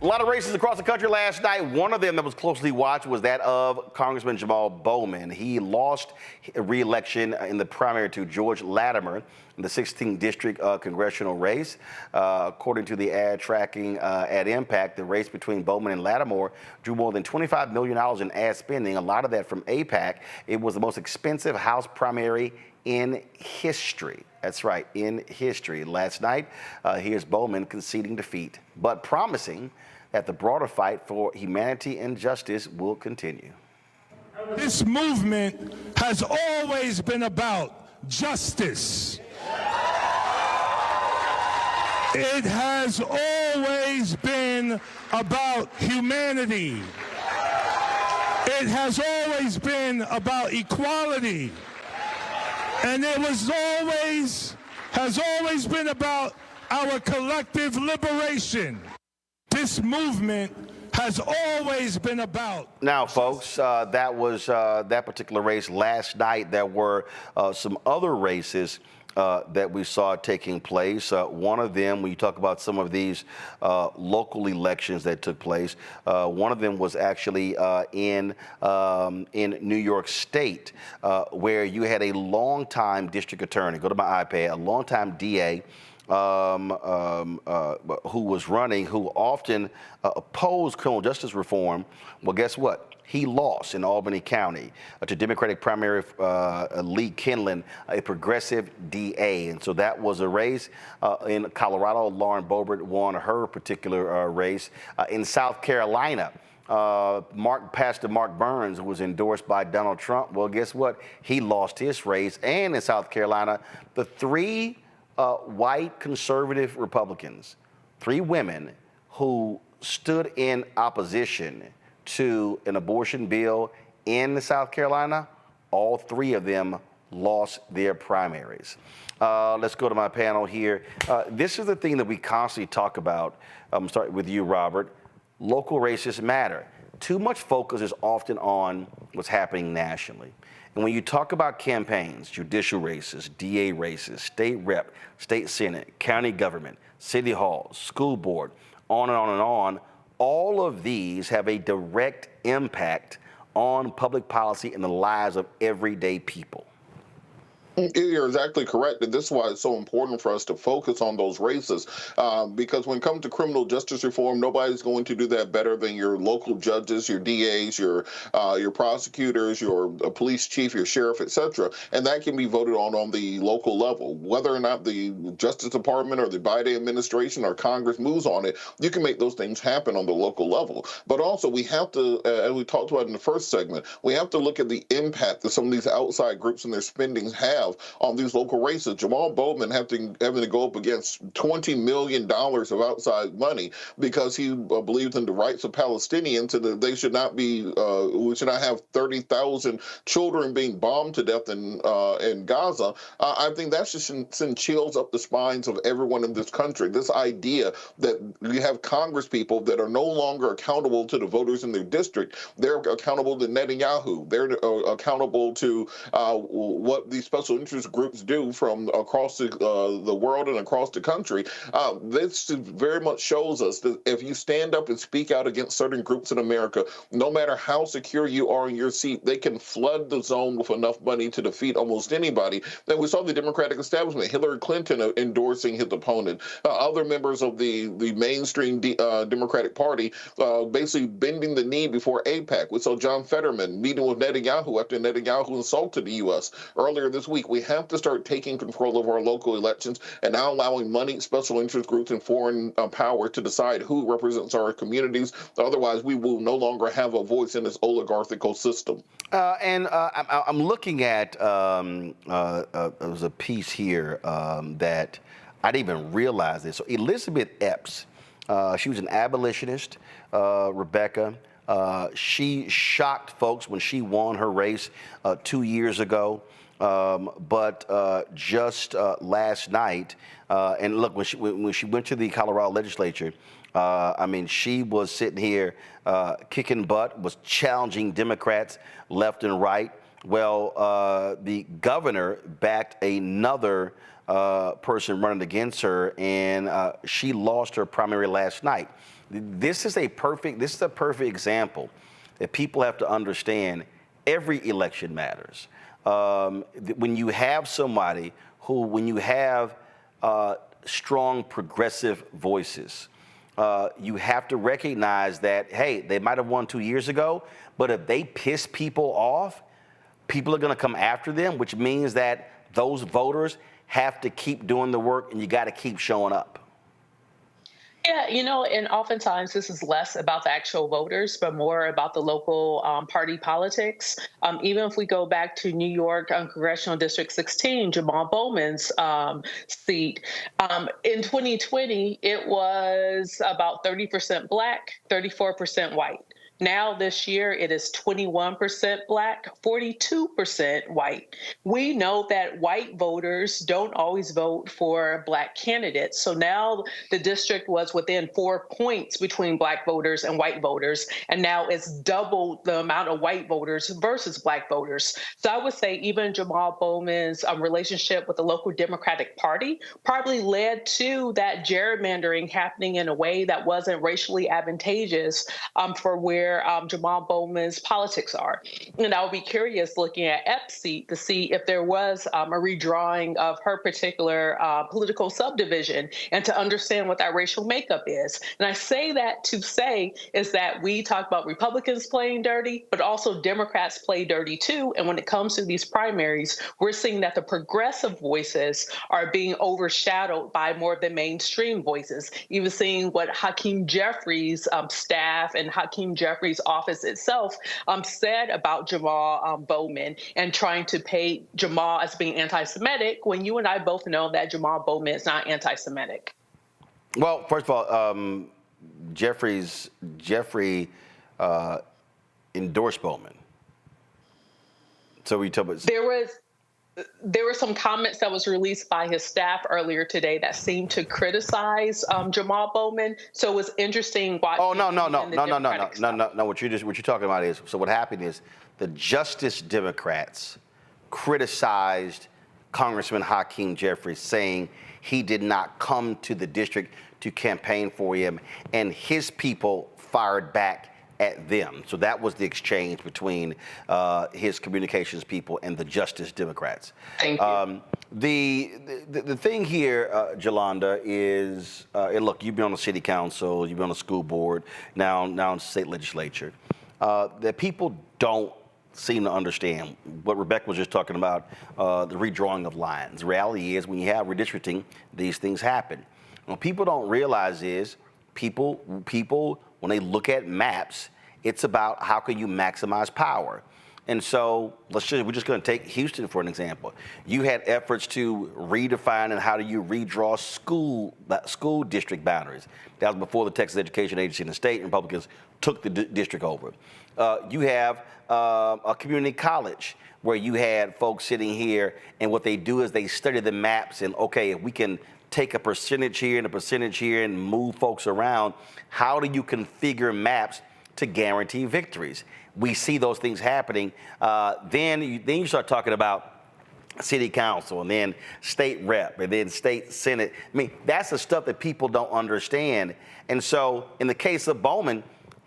A lot of races across the country last night. One of them that was closely watched was that of Congressman Jamaal Bowman. He lost re-election in the primary to George Latimer in the 16th district congressional race. According to the ad tracking at Impact, the race between Bowman and Latimer drew more than $25 million in ad spending, a lot of that from AIPAC. It was the most expensive House primary in history. That's right, in history. Last night, here's Bowman conceding defeat, but promising that the broader fight for humanity and justice will continue. This movement has always been about justice. It has always been about humanity. It has always been about equality. And it has always been about our collective liberation. This movement has always been about. Now, folks, that was that particular race last night. There were some other races that we saw taking place. One of them, when you talk about some of these local elections that took place, one of them was actually in New York State, where you had a longtime district attorney, go to my iPad, a longtime DA, who was running, who often opposed criminal justice reform. Well, guess what? He lost in Albany County to Democratic primary Lee Kinlan, a progressive DA. And so that was a race. In Colorado, Lauren Boebert won her particular race. In South Carolina, Pastor Mark Burns was endorsed by Donald Trump. Well, guess what? He lost his race. And in South Carolina, the three white conservative Republicans, three women who stood in opposition to an abortion bill in South Carolina, all three of them lost their primaries. Let's go to my panel here. This is the thing that we constantly talk about. I'm starting with you, Robert. Local races matter. Too much focus is often on what's happening nationally. And when you talk about campaigns, judicial races, DA races, state rep, state senate, county government, city hall, school board, on and on and on, all of these have a direct impact on public policy and the lives of everyday people. You're exactly correct, and this is why it's so important for us to focus on those races, because when it comes to criminal justice reform, nobody's going to do that better than your local judges, your DAs, your prosecutors, your police chief, your sheriff, etc. And that can be voted on the local level. Whether or not the Justice Department or the Biden administration or Congress moves on it, you can make those things happen on the local level. But also, we have to, as we talked about in the first segment, we have to look at the impact that some of these outside groups and their spendings have on these local races. Jamaal Bowman having to go up against $20 million of outside money because he believes in the rights of Palestinians and that they should not be, we should not have 30,000 children being bombed to death in Gaza. I think that should send chills up the spines of everyone in this country. This idea that you have Congress people that are no longer accountable to the voters in their district. They're accountable to Netanyahu. They're accountable to what these special interest groups do from across the world and across the country. This very much shows us that if you stand up and speak out against certain groups in America, no matter how secure you are in your seat, they can flood the zone with enough money to defeat almost anybody. And we saw the Democratic establishment, Hillary Clinton endorsing his opponent, other members of the mainstream Democratic Party basically bending the knee before AIPAC. We saw John Fetterman meeting with Netanyahu after Netanyahu insulted the U.S. earlier this week. We have to start taking control of our local elections and now allowing money, special interest groups, and foreign power to decide who represents our communities. Otherwise, we will no longer have a voice in this oligarchical system. I'm looking at, there was a piece here that I didn't even realize this. So Elizabeth Epps, she was an abolitionist, Rebecca. She shocked folks when she won her race 2 years ago. But just last night, and look, when she went to the Colorado legislature, I mean, she was sitting here kicking butt, was challenging Democrats left and right. Well, the governor backed another person running against her, and she lost her primary last night. This is a perfect example that people have to understand. Every election matters. When you have somebody when you have strong progressive voices, you have to recognize that, hey, they might have won 2 years ago, but if they piss people off, people are going to come after them, which means that those voters have to keep doing the work, and you got to keep showing up. Yeah, and oftentimes this is less about the actual voters, but more about the local party politics. Even if we go back to New York Congressional District 16, Jamaal Bowman's seat, in 2020, it was about 30% Black, 34% white. Now this year, it is 21% Black, 42% white. We know that white voters don't always vote for Black candidates. So now the district was within 4 points between Black voters and white voters, and now it's double the amount of white voters versus Black voters. So I would say even Jamaal Bowman's relationship with the local Democratic Party probably led to that gerrymandering happening in a way that wasn't racially advantageous for where Jamaal Bowman's politics are. And I would be curious looking at Epps' seat to see if there was a redrawing of her particular political subdivision and to understand what that racial makeup is. And I say that to say is that we talk about Republicans playing dirty, but also Democrats play dirty too. And when it comes to these primaries, we're seeing that the progressive voices are being overshadowed by more of the mainstream voices. Even seeing what Hakeem Jeffries' staff and Hakeem Jeffries' office itself said about Jamaal Bowman and trying to paint Jamaal as being anti-Semitic when you and I both know that Jamaal Bowman is not anti-Semitic. Well, first of all, Jeffrey endorsed Bowman. So we talk about There were some comments that was released by his staff earlier today that seemed to criticize Jamaal Bowman. So it was interesting watching. Oh no! What you're talking about is, so what happened is the Justice Democrats criticized Congressman Hakeem Jeffries, saying he did not come to the district to campaign for him, and his people fired back at them. So that was the exchange between his communications people and the Justice Democrats. Thank you. The thing here, Jolanda, is, and look, you've been on the city council, you've been on the school board, now in the state legislature, that people don't seem to understand what Rebecca was just talking about, the redrawing of lines. The reality is when you have redistricting, these things happen. What people don't realize is people, when they look at maps, it's about how can you maximize power. And so we're just going to take Houston for an example. You had efforts to redefine and how do you redraw school district boundaries. That was before the Texas Education Agency and the state and Republicans took the district over. You have a community college where you had folks sitting here, and what they do is they study the maps and, okay, if we can take a percentage here and a percentage here and move folks around, how do you configure maps to guarantee victories? We see those things happening. Then you start talking about city council and then state rep and then state senate. I mean, that's the stuff that people don't understand. And so in the case of Bowman,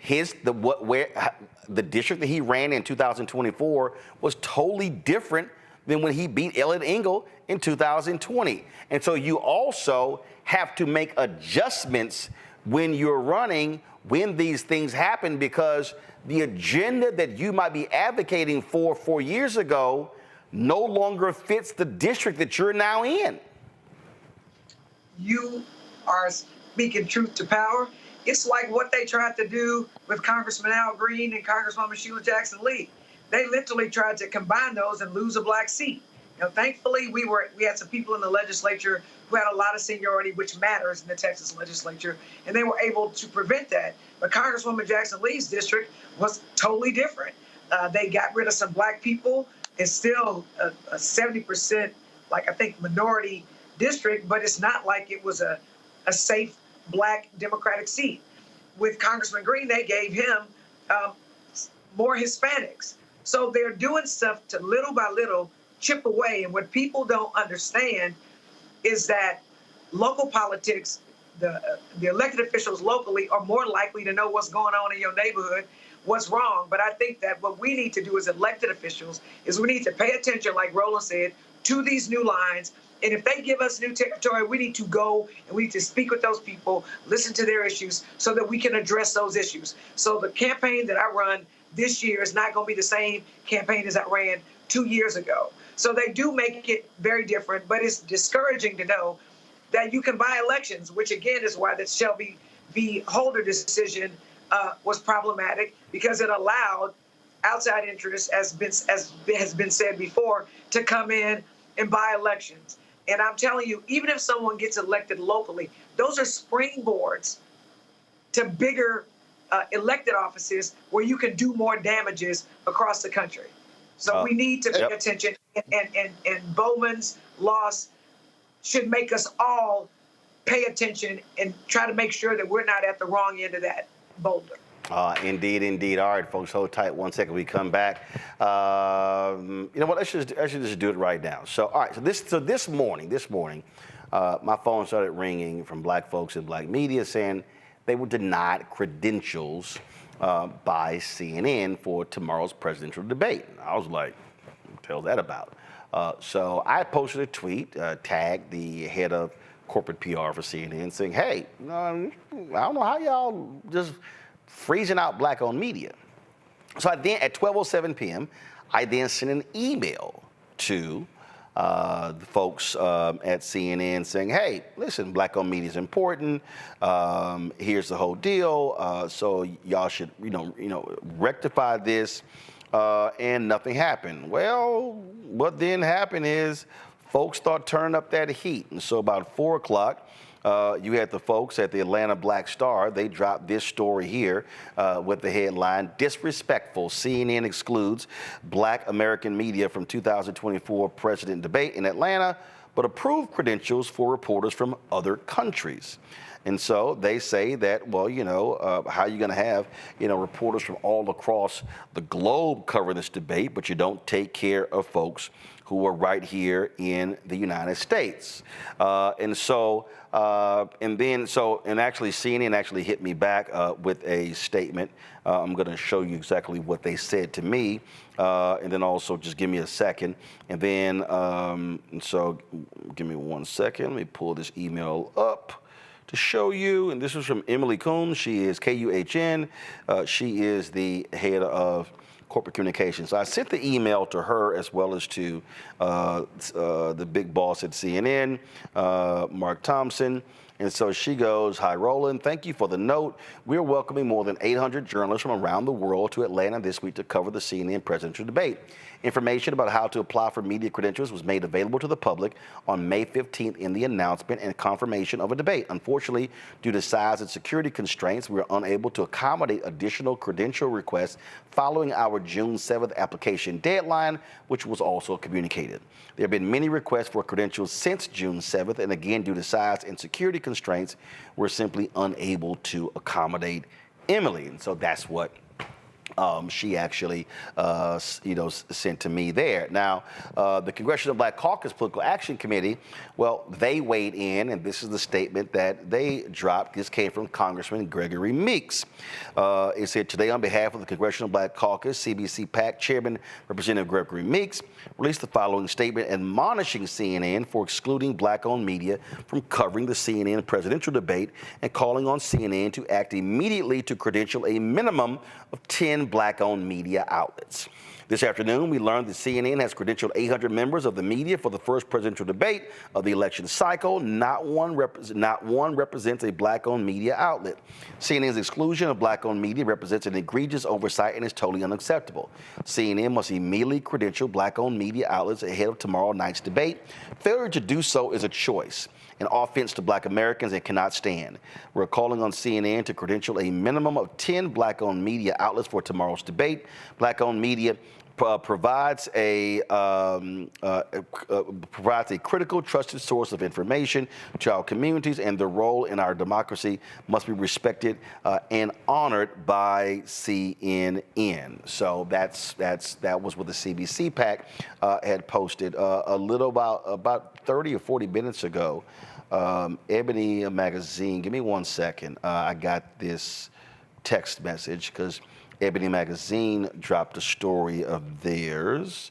the district that he ran in 2024 was totally different than when he beat Elliot Engel in 2020. And so you also have to make adjustments when you're running, when these things happen, because the agenda that you might be advocating for 4 years ago no longer fits the district that you're now in. You are speaking truth to power. It's like what they tried to do with Congressman Al Green and Congresswoman Sheila Jackson Lee. They literally tried to combine those and lose a black seat. Thankfully, we had some people in the legislature who had a lot of seniority, which matters in the Texas legislature, and they were able to prevent that. But Congresswoman Jackson Lee's district was totally different. They got rid of some black people. It's still a 70%, I think, minority district, but it's not like it was a safe black Democratic seat. With Congressman Green, they gave him more Hispanics. So they're doing stuff to little by little chip away. And what people don't understand is that local politics, the elected officials locally are more likely to know what's going on in your neighborhood, what's wrong. But I think that what we need to do as elected officials is we need to pay attention, like Roland said, to these new lines. And if they give us new territory, we need to go and we need to speak with those people, listen to their issues so that we can address those issues. So the campaign that I run this year is not going to be the same campaign as I ran 2 years ago. So they do make it very different, but it's discouraging to know that you can buy elections, which again is why the Shelby v. Holder decision was problematic, because it allowed outside interests, as has been said before, to come in and buy elections. And I'm telling you, even if someone gets elected locally, those are springboards to bigger elected offices where you can do more damages across the country. So we need to pay attention, and Bowman's loss should make us all pay attention and try to make sure that we're not at the wrong end of that boulder. Indeed, indeed. All right, folks, hold tight 1 second. We come back. You know what? I should just do it right now. So, all right. So this morning, my phone started ringing from black folks in black media saying they were denied credentials by CNN for tomorrow's presidential debate. I was like, what the hell is that about? So I posted a tweet, tagged the head of corporate PR for CNN, saying, hey, I don't know how y'all just freezing out black-owned media. So I then, at 12:07 p.m., I then sent an email to the folks at CNN saying, hey, listen, black-owned media is important. Here's the whole deal. So y'all should, rectify this. And nothing happened. Well, what then happened is folks start turning up that heat. And so about 4 o'clock, you had the folks at the Atlanta Black Star. They dropped this story here with the headline, Disrespectful, CNN excludes Black American media from 2024 president debate in Atlanta, but approved credentials for reporters from other countries. And so they say that, well, how are you going to have, reporters from all across the globe covering this debate, but you don't take care of folks who are right here in the United States. And actually CNN actually hit me back with a statement. I'm going to show you exactly what they said to me. And then also just give me a second. And then, so give me 1 second. Let me pull this email up to show you. And this is from Emily Kuhn. She is KUHN. She is the head of corporate communications. So I sent the email to her as well as to the big boss at CNN, Mark Thompson. And so she goes, hi, Roland, thank you for the note. We're welcoming more than 800 journalists from around the world to Atlanta this week to cover the CNN presidential debate. Information about how to apply for media credentials was made available to the public on May 15th in the announcement and confirmation of a debate. Unfortunately, due to size and security constraints, we were unable to accommodate additional credential requests following our June 7th application deadline, which was also communicated. There have been many requests for credentials since June 7th, and again, due to size and security constraints, we're simply unable to accommodate Emily. And so that's what she actually, sent to me there. Now, the Congressional Black Caucus Political Action Committee, well, they weighed in, and this is the statement that they dropped. This came from Congressman Gregory Meeks. It said, today on behalf of the Congressional Black Caucus, CBC PAC Chairman Representative Gregory Meeks released the following statement admonishing CNN for excluding black-owned media from covering the CNN presidential debate and calling on CNN to act immediately to credential a minimum of 10 black-owned media outlets. This afternoon, we learned that CNN has credentialed 800 members of the media for the first presidential debate of the election cycle. Not one represents a black-owned media outlet. CNN's exclusion of black-owned media represents an egregious oversight and is totally unacceptable. CNN must immediately credential black-owned media outlets ahead of tomorrow night's debate. Failure to do so is a choice, an offense to black Americans and cannot stand. We're calling on CNN to credential a minimum of 10 black-owned media outlets for tomorrow's debate. Black-owned media provides a critical, trusted source of information to our communities, and their role in our democracy must be respected and honored by CNN. So that was what the CBC PAC had posted about 30 or 40 minutes ago. Ebony Magazine. Give me 1 second. I got this text message because Ebony Magazine dropped a story of theirs.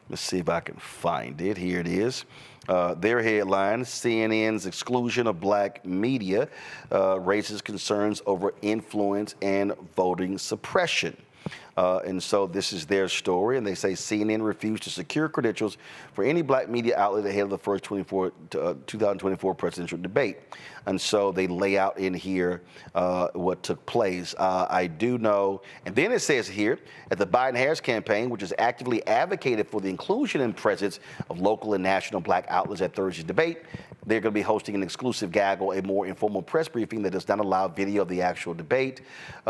Let's see if I can find it. Here it is. Their headline, CNN's exclusion of black media raises concerns over influence and voting suppression. And so this is their story, and they say CNN refused to secure credentials for any black media outlet ahead of the first 2024 presidential debate. And so they lay out in here what took place. I do know, and then it says here, at the Biden-Harris campaign, which has actively advocated for the inclusion and presence of local and national black outlets at Thursday's debate, they're going to be hosting an exclusive gaggle, a more informal press briefing that does not allow video of the actual debate.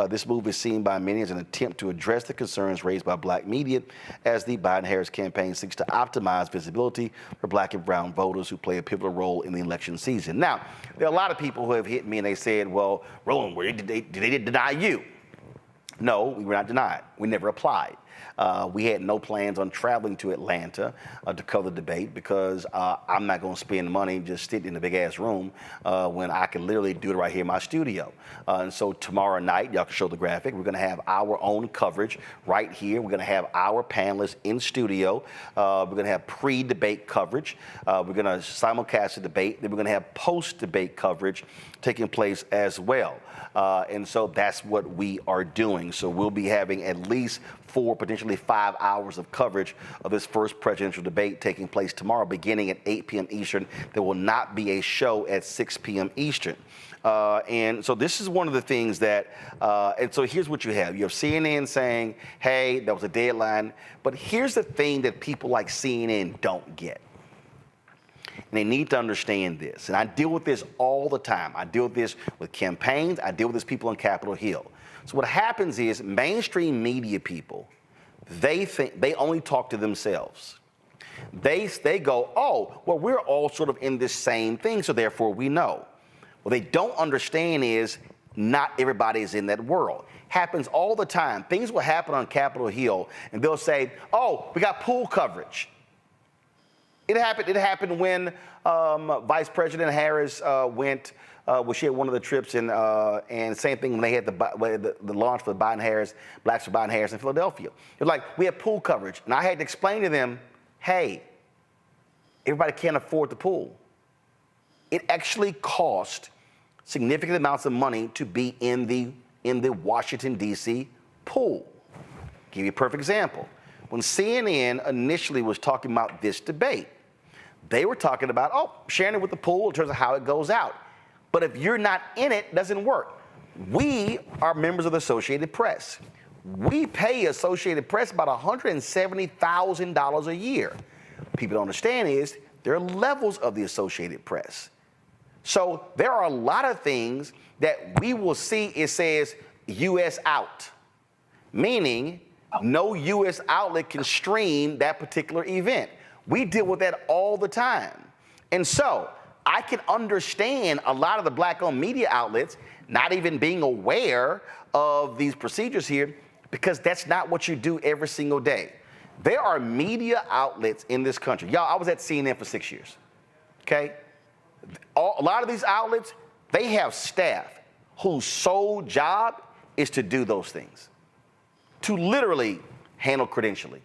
This move is seen by many as an attempt to address the concerns raised by black media as the Biden-Harris campaign seeks to optimize visibility for black and brown voters who play a pivotal role in the election season. Now, there are a lot of people who have hit me and they said, well, Roland, did they deny you? No, we were not denied. We never applied. We had no plans on traveling to Atlanta to cover the debate because I'm not going to spend money just sitting in a big-ass room when I can literally do it right here in my studio. And so tomorrow night, y'all can show the graphic, we're going to have our own coverage right here. We're going to have our panelists in studio. We're going to have pre-debate coverage. We're going to simulcast the debate. Then we're going to have post-debate coverage taking place as well. And so that's what we are doing. So we'll be having at least 4, potentially 5 hours of coverage of this first presidential debate taking place tomorrow, beginning at 8 p.m. Eastern. There will not be a show at 6 p.m. Eastern. And so this is one of the things that, and so here's what you have. You have CNN saying, hey, that was a deadline. But here's the thing that people like CNN don't get. And they need to understand this. And I deal with this all the time. I deal with this with campaigns. I deal with this people on Capitol Hill. So what happens is mainstream media people, they think they only talk to themselves. They go, oh, well, we're all sort of in this same thing, so therefore we know. What they don't understand is not everybody is in that world. Happens all the time. Things will happen on Capitol Hill, and they'll say, oh, we got pool coverage. It happened when Vice President Harris went. Well, she had one of the trips, and same thing when they had the launch for Biden-Harris, Blacks for Biden-Harris in Philadelphia. It was like, we had pool coverage. And I had to explain to them, hey, everybody can't afford the pool. It actually cost significant amounts of money to be in the Washington, D.C. pool. Give you a perfect example. When CNN initially was talking about this debate, they were talking about, oh, sharing it with the pool in terms of how it goes out. But if you're not in it, it doesn't work. We are members of the Associated Press. We pay Associated Press about $170,000 a year. People don't understand is there are levels of the Associated Press. So there are a lot of things that we will see, it says U.S. out, meaning no U.S. outlet can stream that particular event. We deal with that all the time. And so I can understand a lot of the black-owned media outlets not even being aware of these procedures here because that's not what you do every single day. There are media outlets in this country. Y'all, I was at CNN for 6 years, okay? A lot of these outlets, they have staff whose sole job is to do those things, to literally handle credentialing.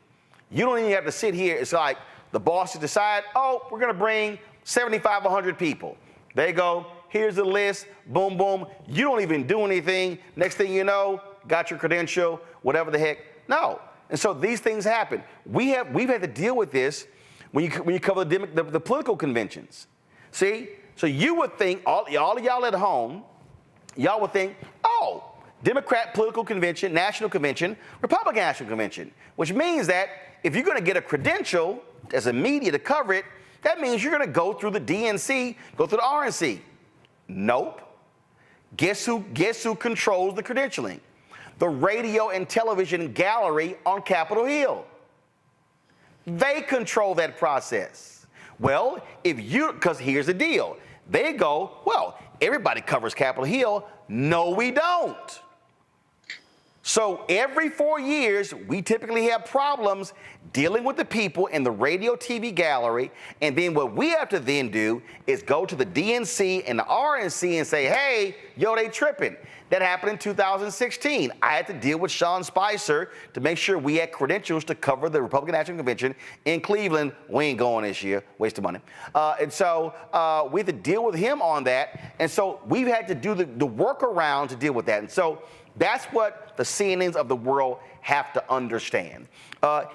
You don't even have to sit here. It's like the bosses decide, oh, we're going to bring 75, 100 people. They go, here's the list, boom, boom. You don't even do anything. Next thing you know, got your credential, whatever the heck. No. And so these things happen. We've had to deal with this when you cover the political conventions. See? So you would think, all of y'all at home, y'all would think, oh, Democrat political convention, national convention, Republican national convention, which means that if you're going to get a credential as a media to cover it, that means you're going to go through the DNC, go through the RNC. Nope. Guess who controls the credentialing? The radio and television gallery on Capitol Hill. They control that process. Well, because here's the deal. They go, well, everybody covers Capitol Hill. No, we don't. So every 4 years, we typically have problems dealing with the people in the radio TV gallery. And then what we have to then do is go to the DNC and the RNC and say, hey, yo, they tripping. That happened in 2016. I had to deal with Sean Spicer to make sure we had credentials to cover the Republican National Convention in Cleveland. We ain't going this year, waste of money. And so we had to deal with him on that. And so we've had to do the workaround to deal with that. And so that's what the CNNs of the world have to understand.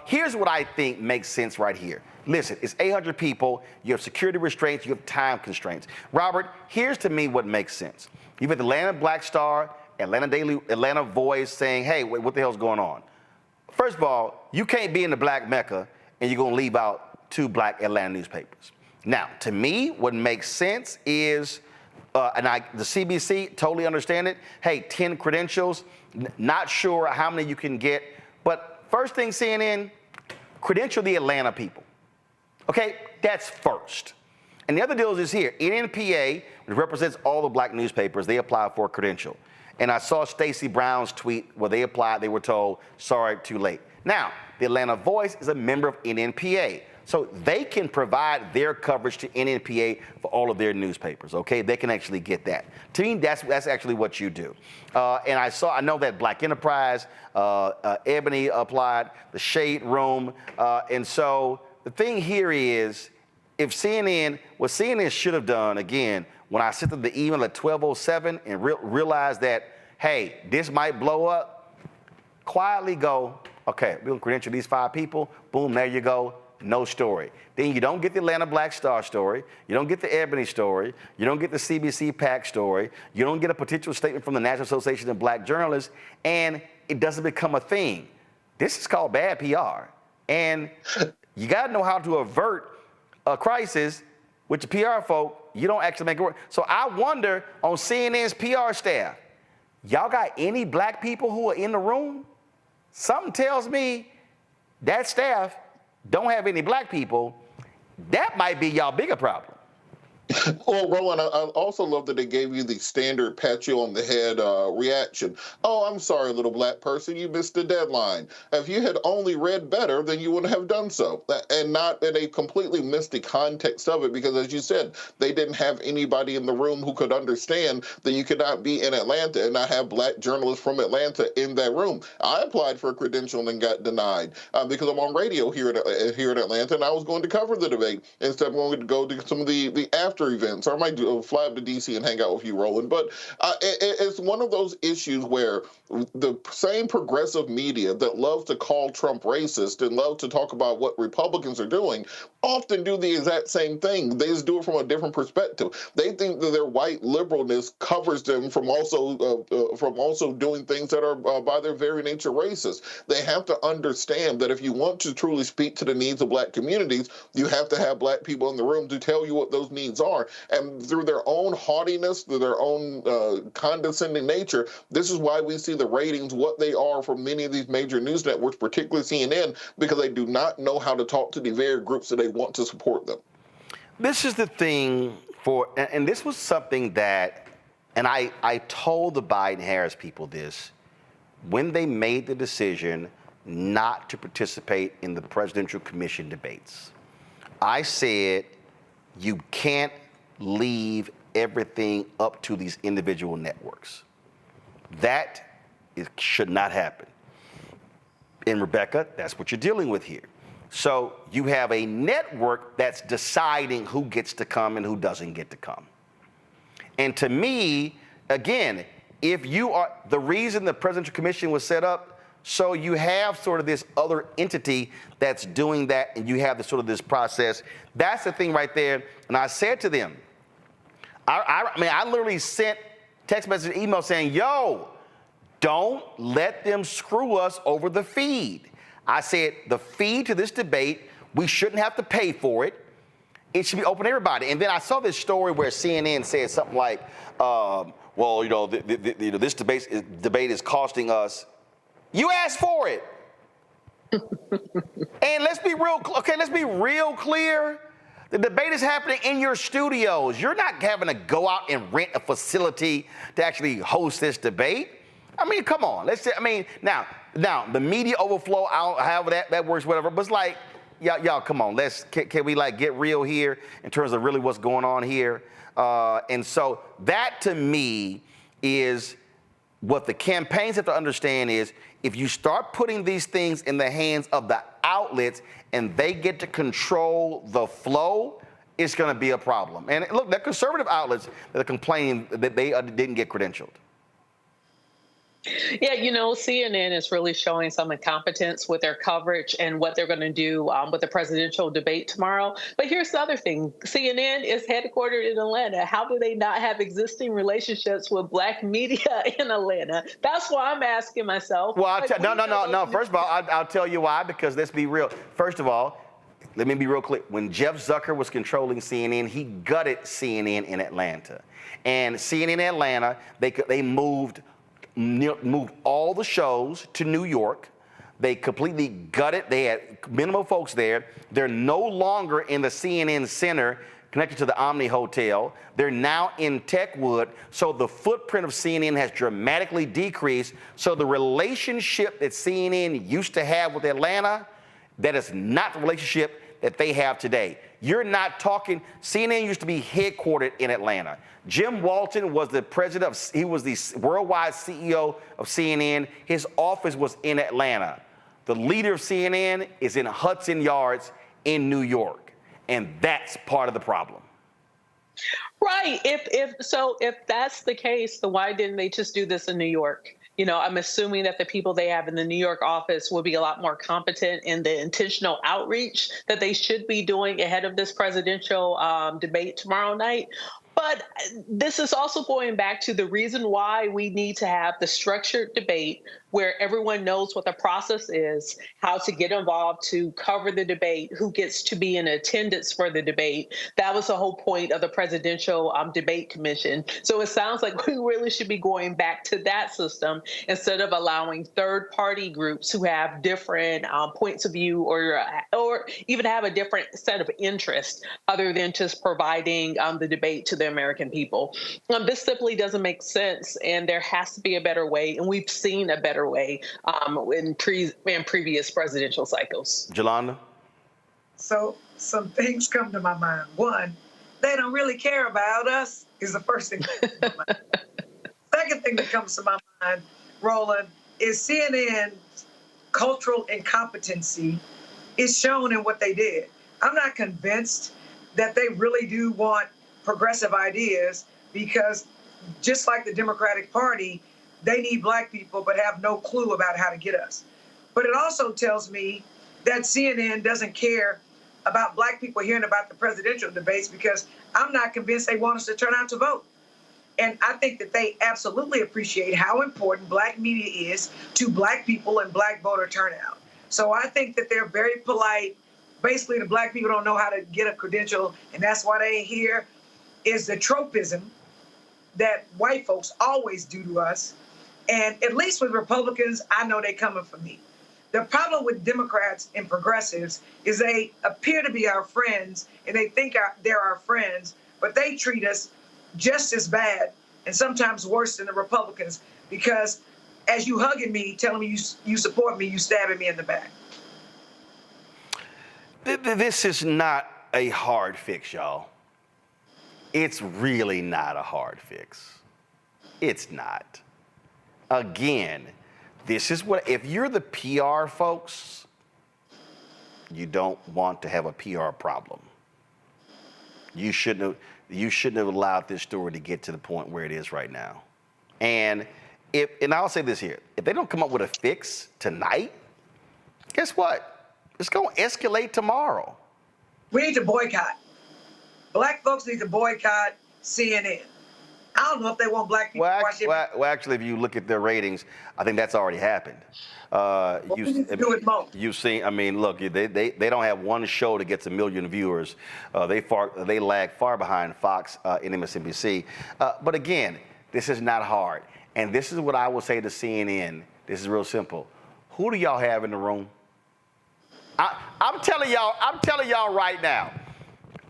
Here's what I think makes sense right here. Listen, it's 800 people. You have security restraints. You have time constraints. Robert, here's to me what makes sense. You've got the Atlanta Black Star, Atlanta Voice saying, hey, what the hell's going on? First of all, you can't be in the Black Mecca and you're going to leave out 2 Black Atlanta newspapers. Now, to me, what makes sense is, the CBC, totally understand it. Hey, 10 credentials, not sure how many you can get. But first thing, CNN, credential the Atlanta people. Okay, that's first. And the other deal is here. NNPA, which represents all the Black newspapers, they apply for a credential. And I saw Stacey Brown's tweet where they applied, they were told, sorry, too late. Now, the Atlanta Voice is a member of NNPA. So they can provide their coverage to NNPA for all of their newspapers, okay? They can actually get that. To me, that's actually what you do. And I know that Black Enterprise, Ebony applied, the Shade Room. And so the thing here is, if what CNN should have done, again, when I sent them the email at 12:07 and realized that, hey, this might blow up, quietly go, okay, we'll credential these 5 people, boom, there you go. No story. Then you don't get the Atlanta Black Star story. You don't get the Ebony story. You don't get the CBC PAC story. You don't get a potential statement from the National Association of Black Journalists, and it doesn't become a thing. This is called bad PR. And you got to know how to avert a crisis with the PR folk. You don't actually make it work. So I wonder on CNN's PR staff, y'all got any Black people who are in the room? Something tells me that staff don't have any Black people. That might be y'all bigger problem. Well, Roland, I also love that they gave you the standard pat you on the head reaction. Oh, I'm sorry, little Black person, you missed the deadline. If you had only read better, then you wouldn't have done so. And not that they completely missed the context of it, because as you said, they didn't have anybody in the room who could understand that you could not be in Atlanta and not have Black journalists from Atlanta in that room. I applied for a credential and got denied because I'm on radio here in Atlanta, and I was going to cover the debate instead of going to go to some of the after events. Or I might fly up to D.C. and hang out with you, Roland. But it's one of those issues where the same progressive media that loves to call Trump racist and love to talk about what Republicans are doing often do the exact same thing. They just do it from a different perspective. They think that their white liberalness covers them from also doing things that are by their very nature racist. They have to understand that if you want to truly speak to the needs of Black communities, you have to have Black people in the room to tell you what those needs are. And through their own haughtiness, through their own condescending nature, this is why we see the ratings what they are for many of these major news networks, particularly CNN, because they do not know how to talk to the very groups that they want to support them. This is the thing and this was something that, and I told the Biden-Harris people this, when they made the decision not to participate in the presidential commission debates. I said, you can't leave everything up to these individual networks. That should not happen. And Rebecca, that's what you're dealing with here. So you have a network that's deciding who gets to come and who doesn't get to come. And to me, again, if you are, the reason the presidential commission was set up, so you have sort of this other entity that's doing that, and you have this process. That's the thing right there. And I said to them, I literally sent text message, email saying, yo, don't let them screw us over the feed. I said, the feed to this debate, we shouldn't have to pay for it. It should be open to everybody. And then I saw this story where CNN said something like, this debate is costing us. You asked for it. And let's be real, okay, let's be real clear. The debate is happening in your studios. You're not having to go out and rent a facility to actually host this debate. I mean, come on. Let's say, I mean, now the media overflow, however that works, whatever. But it's like, y'all, come on. Can we like get real here in terms of really what's going on here? And so that to me is what the campaigns have to understand is if you start putting these things in the hands of the outlets and they get to control the flow, it's going to be a problem. And look, the conservative outlets that are complaining that they didn't get credentialed. Yeah, CNN is really showing some incompetence with their coverage and what they're going to do with the presidential debate tomorrow. But here's the other thing. CNN is headquartered in Atlanta. How do they not have existing relationships with Black media in Atlanta? That's why I'm asking myself. Well, no. First of all, I'll tell you why, because let's be real. First of all, let me be real clear. When Jeff Zucker was controlling CNN, he gutted CNN in Atlanta. And CNN in Atlanta, they moved all the shows to New York. They completely gutted. They had minimal folks there. They're no longer in the CNN Center connected to the Omni Hotel. They're now in Techwood. So the footprint of CNN has dramatically decreased. So the relationship that CNN used to have with Atlanta, that is not the relationship that they have today. You're not talking, CNN used to be headquartered in Atlanta. Jim Walton was the president he was the worldwide CEO of CNN. His office was in Atlanta. The leader of CNN is in Hudson Yards in New York. And that's part of the problem. Right. If that's the case, then why didn't they just do this in New York? I'm assuming that the people they have in the New York office will be a lot more competent in the intentional outreach that they should be doing ahead of this presidential debate tomorrow night. But this is also going back to the reason why we need to have the structured debate where everyone knows what the process is, how to get involved to cover the debate, who gets to be in attendance for the debate. That was the whole point of the Presidential Debate Commission. So it sounds like we really should be going back to that system instead of allowing third-party groups who have different points of view or even have a different set of interests other than just providing the debate to the American people. This simply doesn't make sense, and there has to be a better way, and we've seen a better way in previous presidential cycles. Jolanda? So some things come to my mind. One, they don't really care about us is the first thing that comes to my mind. Second thing that comes to my mind, Roland, is CNN's cultural incompetency is shown in what they did. I'm not convinced that they really do want progressive ideas because just like the Democratic Party, they need Black people but have no clue about how to get us. But it also tells me that CNN doesn't care about Black people hearing about the presidential debates because I'm not convinced they want us to turn out to vote. And I think that they absolutely appreciate how important Black media is to Black people and Black voter turnout. So I think that they're very polite. Basically, the Black people don't know how to get a credential, and that's why they ain't here, is the tropism that white folks always do to us. And at least with Republicans, I know they're coming for me. The problem with Democrats and progressives is they appear to be our friends and they think they're our friends, but they treat us just as bad and sometimes worse than the Republicans because as you hugging me, telling me you support me, you stabbing me in the back. This is not a hard fix, y'all. It's really not a hard fix. It's not. Again, this is what, if you're the PR folks, you don't want to have a PR problem. You shouldn't have allowed this story to get to the point where it is right now. And I'll say this here, if they don't come up with a fix tonight, guess what? It's going to escalate tomorrow. We need to boycott. Black folks need to boycott CNN. I don't know if they want Black people to watch it. Well, actually, if you look at their ratings, I think that's already happened. You've seen, I mean, look, they don't have one show that gets 1 million viewers. They lag far behind Fox and MSNBC. But again, this is not hard. And this is what I will say to CNN. This is real simple. Who do y'all have in the room? I'm telling y'all right now,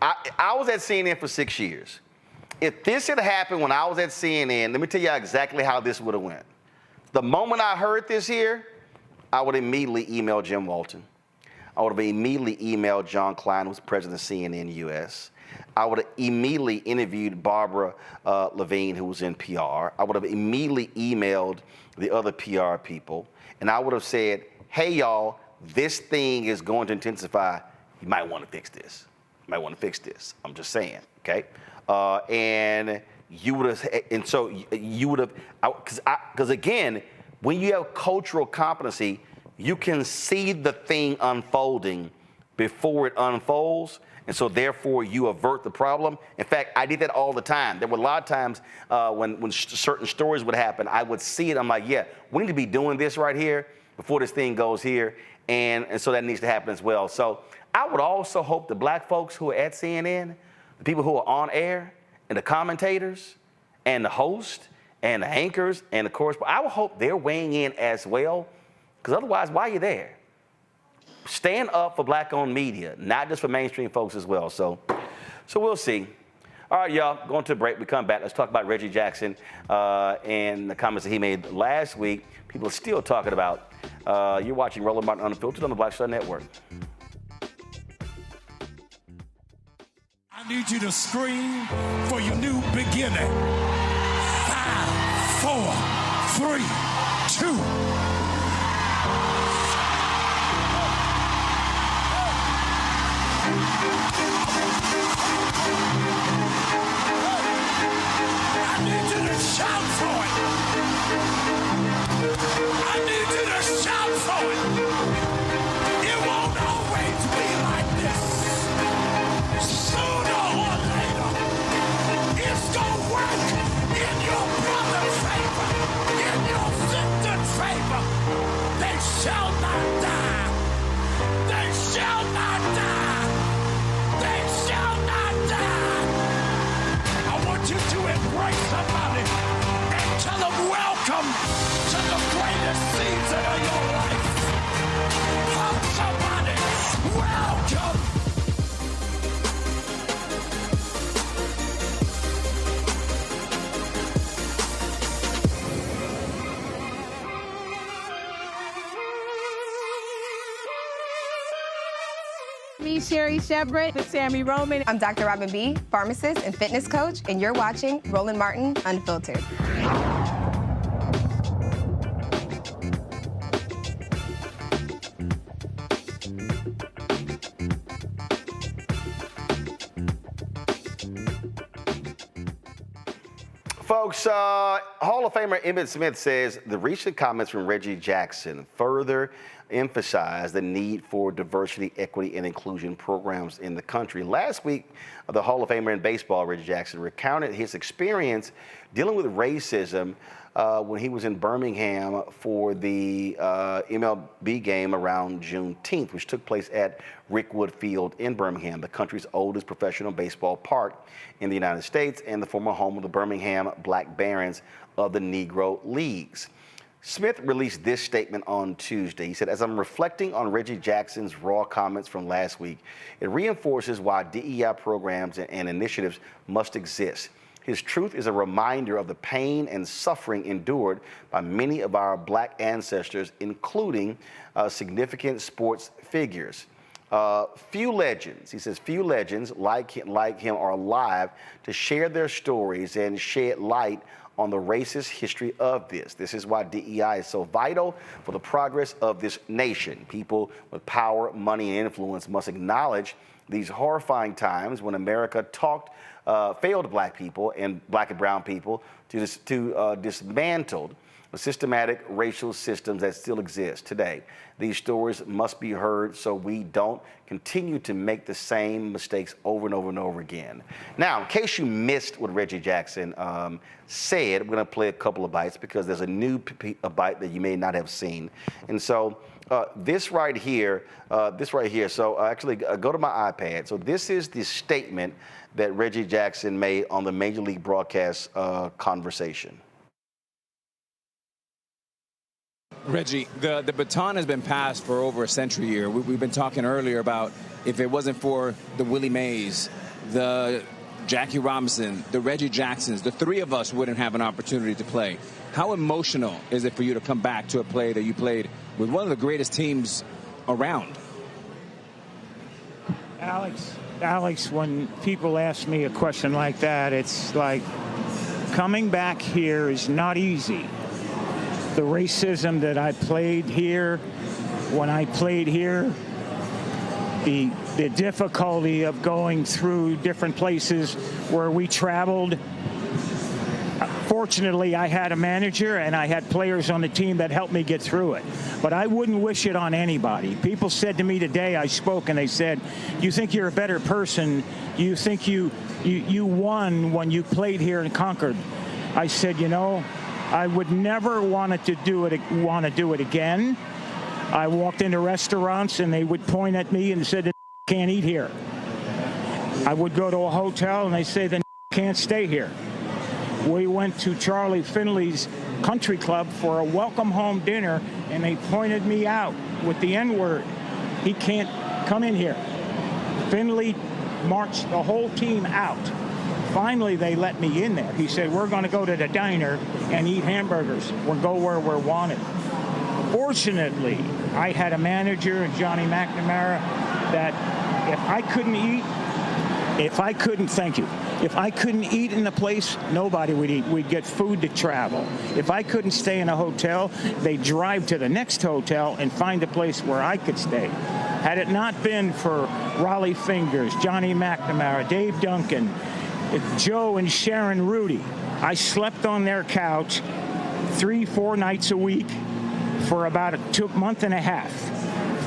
I was at CNN for 6 years. If this had happened when I was at CNN, let me tell you exactly how this would have went. The moment I heard this here, I would immediately email Jim Walton. I would have immediately emailed John Klein, who's president of CNN US. I would have immediately interviewed Barbara Levine, who was in PR. I would have immediately emailed the other PR people. And I would have said, hey, y'all, this thing is going to intensify. You might want to fix this. You might want to fix this. I'm just saying, okay? And you would have, and so you would have, because again, when you have cultural competency, you can see the thing unfolding before it unfolds, and so therefore you avert the problem. In fact, I did that all the time. There were a lot of times when certain stories would happen, I would see it, I'm like, yeah, we need to be doing this right here before this thing goes here, and so that needs to happen as well. So I would also hope the black folks who are at CNN, the people who are on air, and the commentators, and the host, and the anchors, and the correspondents, I would hope they're weighing in as well, because otherwise, why are you there? Stand up for black-owned media, not just for mainstream folks as well. So we'll see. All right, y'all, going to a break. We come back. Let's talk about Reggie Jackson and the comments that he made last week. People are still talking about. You're watching Roland Martin Unfiltered on the Black Star Network. I need you to scream for your new beginning. 5, 4, 3, 2. I need you to shout for it. I need you to shout for it. It won't always be like this. Sooner or later, it's gonna work in your brother's favor, in your sister's favor. They shall not die. They shall not die. They shall not die. I want you to embrace somebody and tell them welcome to the greatest season of your life. Hug somebody, welcome. Me, Sherry Shepard, with Sammy Roman. I'm Dr. Robin B., pharmacist and fitness coach, and you're watching Roland Martin Unfiltered. Folks, Hall of Famer Emmitt Smith says the recent comments from Reggie Jackson further emphasize the need for diversity, equity, and inclusion programs in the country. Last week, the Hall of Famer in baseball, Reggie Jackson, recounted his experience dealing with racism when he was in Birmingham for the MLB game around Juneteenth, which took place at Rickwood Field in Birmingham, the country's oldest professional baseball park in the United States and the former home of the Birmingham Black Barons of the Negro Leagues. Smith released this statement on Tuesday. He said, as I'm reflecting on Reggie Jackson's raw comments from last week, it reinforces why DEI programs and initiatives must exist. His truth is a reminder of the pain and suffering endured by many of our black ancestors, including significant sports figures. Few legends, he says, few legends like him are alive to share their stories and shed light on the racist history of this. This is why DEI is so vital for the progress of this nation. People with power, money, and influence must acknowledge these horrifying times when America failed black people and black and brown people to dismantle the systematic racial systems that still exist today. These stories must be heard so we don't continue to make the same mistakes over and over and over again. Now, in case you missed what Reggie Jackson said, we're gonna play a couple of bites because there's a new bite that you may not have seen. And so this right here, so actually go to my iPad. So this is the statement that Reggie Jackson made on the Major League Broadcast conversation. Reggie, the baton has been passed for over a century here. We've been talking earlier about if it wasn't for the Willie Mays, the Jackie Robinson, the Reggie Jacksons, the three of us wouldn't have an opportunity to play. How emotional is it for you to come back to a play that you played with one of the greatest teams around? Alex, when people ask me a question like that, it's like coming back here is not easy. The racism that I played here, when I played here, the difficulty of going through different places where we traveled. Fortunately, I had a manager and I had players on the team that helped me get through it. But I wouldn't wish it on anybody. People said to me today, I spoke, and they said, you think you're a better person? You think you won when you played here and conquered? I said, you know, I would never want to do it again. I walked into restaurants and they would point at me and said, can't eat here. I would go to a hotel and they say, then can't stay here. We went to Charlie Finley's country club for a welcome home dinner, and they pointed me out with the N-word. He can't come in here. Finley marched the whole team out. Finally, they let me in there. He said, we're going to go to the diner and eat hamburgers. We'll go where we're wanted. Fortunately, I had a manager, Johnny McNamara, that if I couldn't eat in the place, nobody would eat. We'd get food to travel. If I couldn't stay in a hotel, they'd drive to the next hotel and find a place where I could stay. Had it not been for Raleigh Fingers, Johnny McNamara, Dave Duncan, Joe and Sharon Rudy, I slept on their couch 3-4 nights a week for about a month and a half.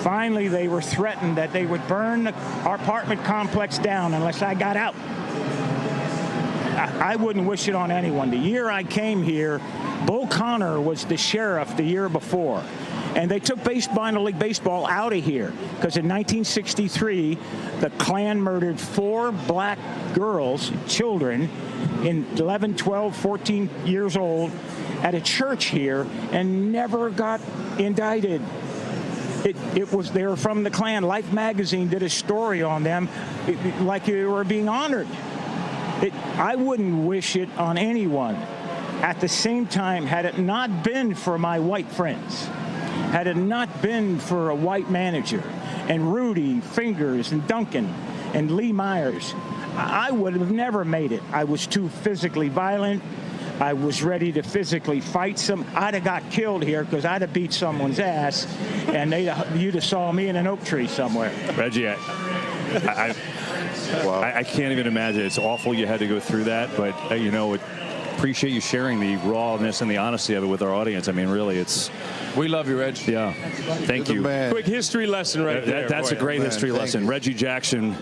Finally, they were threatened that they would burn our apartment complex down unless I got out. I wouldn't wish it on anyone. The year I came here, Bull Connor was the sheriff the year before. And they took minor league baseball out of here because in 1963, the Klan murdered 4 black girls, children, in 11, 12, 14 years old at a church here and never got indicted. They were from the Klan. Life magazine did a story on them like they were being honored. I wouldn't wish it on anyone. At the same time, had it not been for my white friends, had it not been for a white manager and Rudy, Fingers, and Duncan, and Lee Myers, I would have never made it. I was too physically violent. I was ready to physically fight I'd have got killed here because I'd have beat someone's ass, and you'd have saw me in an oak tree somewhere. Reggie, I can't even imagine. It's awful you had to go through that, but appreciate you sharing the rawness and the honesty of it with our audience. I mean, really, we love you, Reg. Yeah, thank you. Quick history lesson right there. That's a great history lesson. Reggie Jackson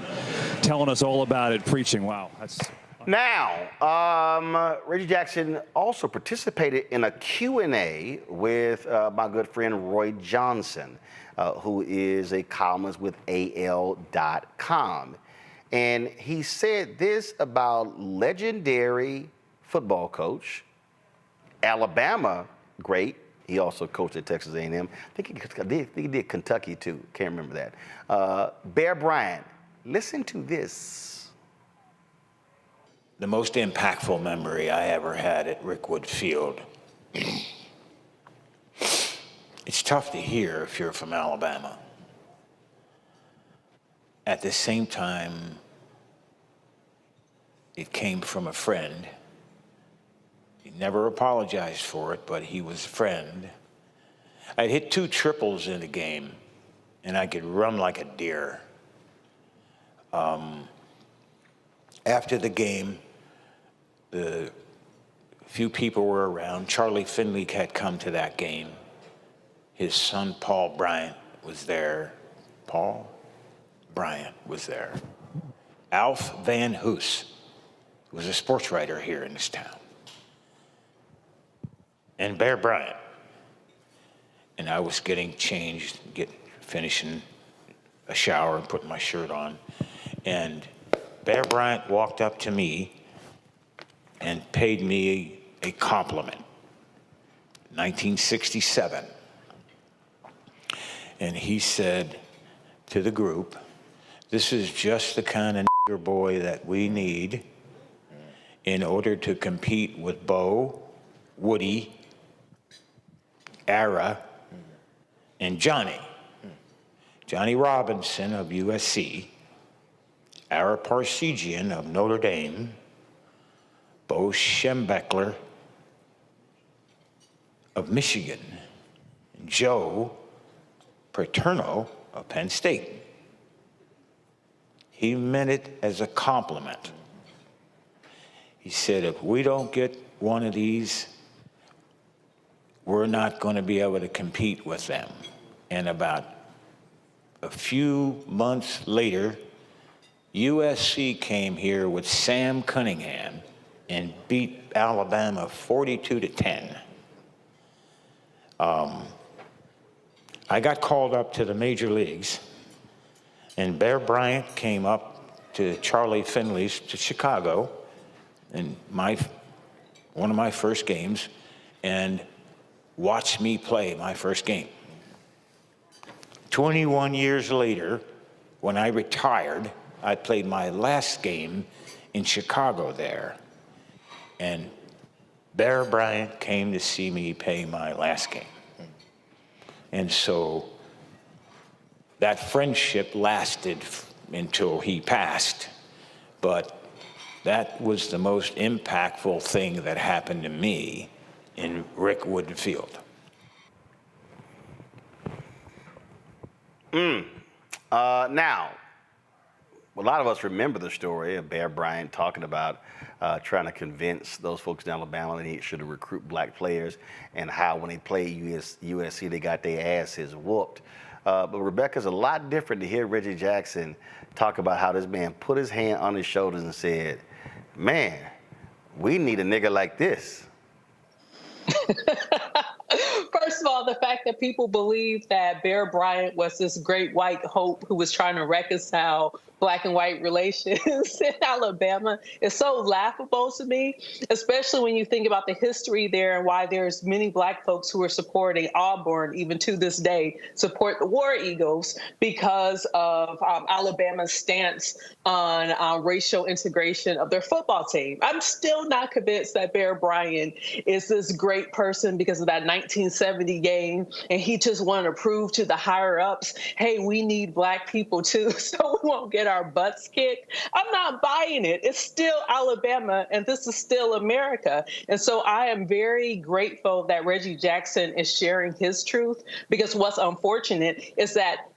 telling us all about it, preaching. Wow, that's. Now, Reggie Jackson also participated in a Q&A with my good friend Roy Johnson, who is a columnist with AL.com. And he said this about legendary football coach, Alabama great. He also coached at Texas A&M. I think he did Kentucky, too. Can't remember that. Bear Bryant. Listen to this. The most impactful memory I ever had at Rickwood Field. It's tough to hear if you're from Alabama. At the same time, it came from a friend. He never apologized for it, but he was a friend. I'd hit 2 triples in the game, and I could run like a deer. After the game, the few people were around. Charlie Finley had come to that game. His son, Paul Bryant, was there. Paul Bryant was there. Alf Van Hoos was a sports writer here in this town. And Bear Bryant. And I was getting changed, finishing a shower and putting my shirt on. And Bear Bryant walked up to me and paid me a compliment. 1967, And he said to the group, "This is just the kind of nigger boy that we need in order to compete with Bo, Woody, Ara, and Johnny. Johnny Robinson of USC, Ara Parsegian of Notre Dame, Bo Schembechler of Michigan, and Joe Paterno of Penn State." He meant it as a compliment. He said, if we don't get one of these, we're not going to be able to compete with them. And about a few months later, USC came here with Sam Cunningham and beat Alabama 42-10. I got called up to the major leagues, and Bear Bryant came up to Charlie Finley's to Chicago in one of my first games and watched me play my first game. 21 years later, when I retired, I played my last game in Chicago there. And Bear Bryant came to see me play my last game. And so that friendship lasted until he passed. But that was the most impactful thing that happened to me in Rick Wooden Field. Now, a lot of us remember the story of Bear Bryant talking about trying to convince those folks in Alabama that he should recruit black players, and how when they played USC, they got their asses whooped. But Rebecca's a lot different to hear Reggie Jackson talk about how this man put his hand on his shoulders and said, man, we need a nigga like this. First of all, the fact that people believe that Bear Bryant was this great white hope who was trying to reconcile black and white relations in Alabama is so laughable to me, especially when you think about the history there and why there's many black folks who are supporting Auburn, even to this day, support the War Eagles because of Alabama's stance on racial integration of their football team. I'm still not convinced that Bear Bryant is this great person because of that 1970 game, and he just wanted to prove to the higher ups, hey, we need black people too, so we won't get our butts kicked. I'm not buying it. It's still Alabama, and this is still America. And so I am very grateful that Reggie Jackson is sharing his truth, because what's unfortunate is that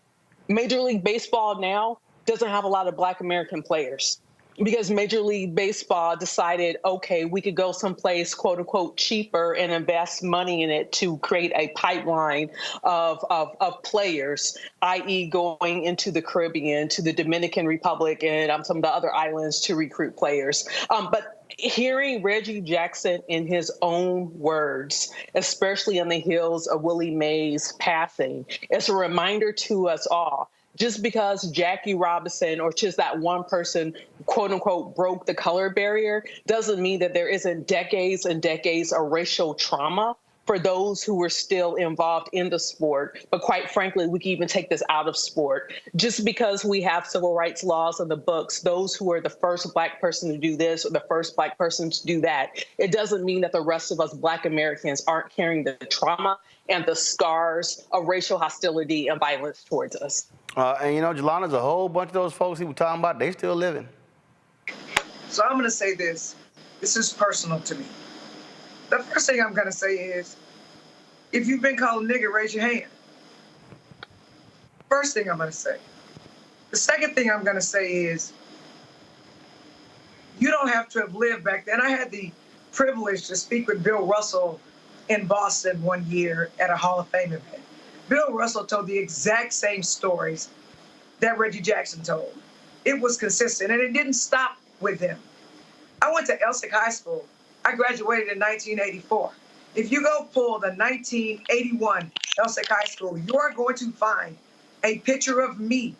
Major League Baseball now doesn't have a lot of black American players, because Major League Baseball decided, okay, we could go someplace, quote unquote, cheaper and invest money in it to create a pipeline of players, i.e. going into the Caribbean, to the Dominican Republic, and some of the other islands to recruit players. But hearing Reggie Jackson in his own words, especially on the heels of Willie Mays passing, it's a reminder to us all. Just because Jackie Robinson or just that one person, quote unquote, broke the color barrier doesn't mean that there isn't decades and decades of racial trauma for those who were still involved in the sport. But quite frankly, we can even take this out of sport. Just because we have civil rights laws in the books, those who are the first black person to do this or the first black person to do that, it doesn't mean that the rest of us black Americans aren't carrying the trauma and the scars of racial hostility and violence towards us. And you know, Jelana's a whole bunch of those folks he was talking about, they still living. So I'm going to say this. This is personal to me. The first thing I'm going to say is, if you've been called a nigger, raise your hand. First thing I'm going to say. The second thing I'm going to say is, you don't have to have lived back then. I had the privilege to speak with Bill Russell in Boston one year at a Hall of Fame event. Bill Russell told the exact same stories that Reggie Jackson told. It was consistent, and it didn't stop with him. I went to Elsick High School. I graduated in 1984. If you go pull the 1981 Elsick High School, you are going to find a picture of me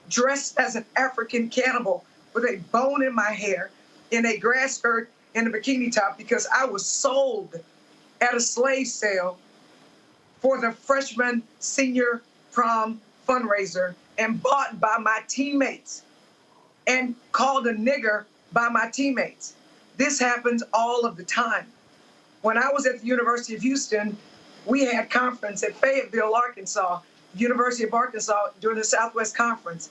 dressed as an African cannibal with a bone in my hair, in a grass skirt and a bikini top, because I was sold at a slave sale for the freshman, senior prom fundraiser and bought by my teammates and called a nigger by my teammates. This happens all of the time. When I was at the University of Houston, we had conference at Fayetteville, Arkansas, University of Arkansas during the Southwest Conference.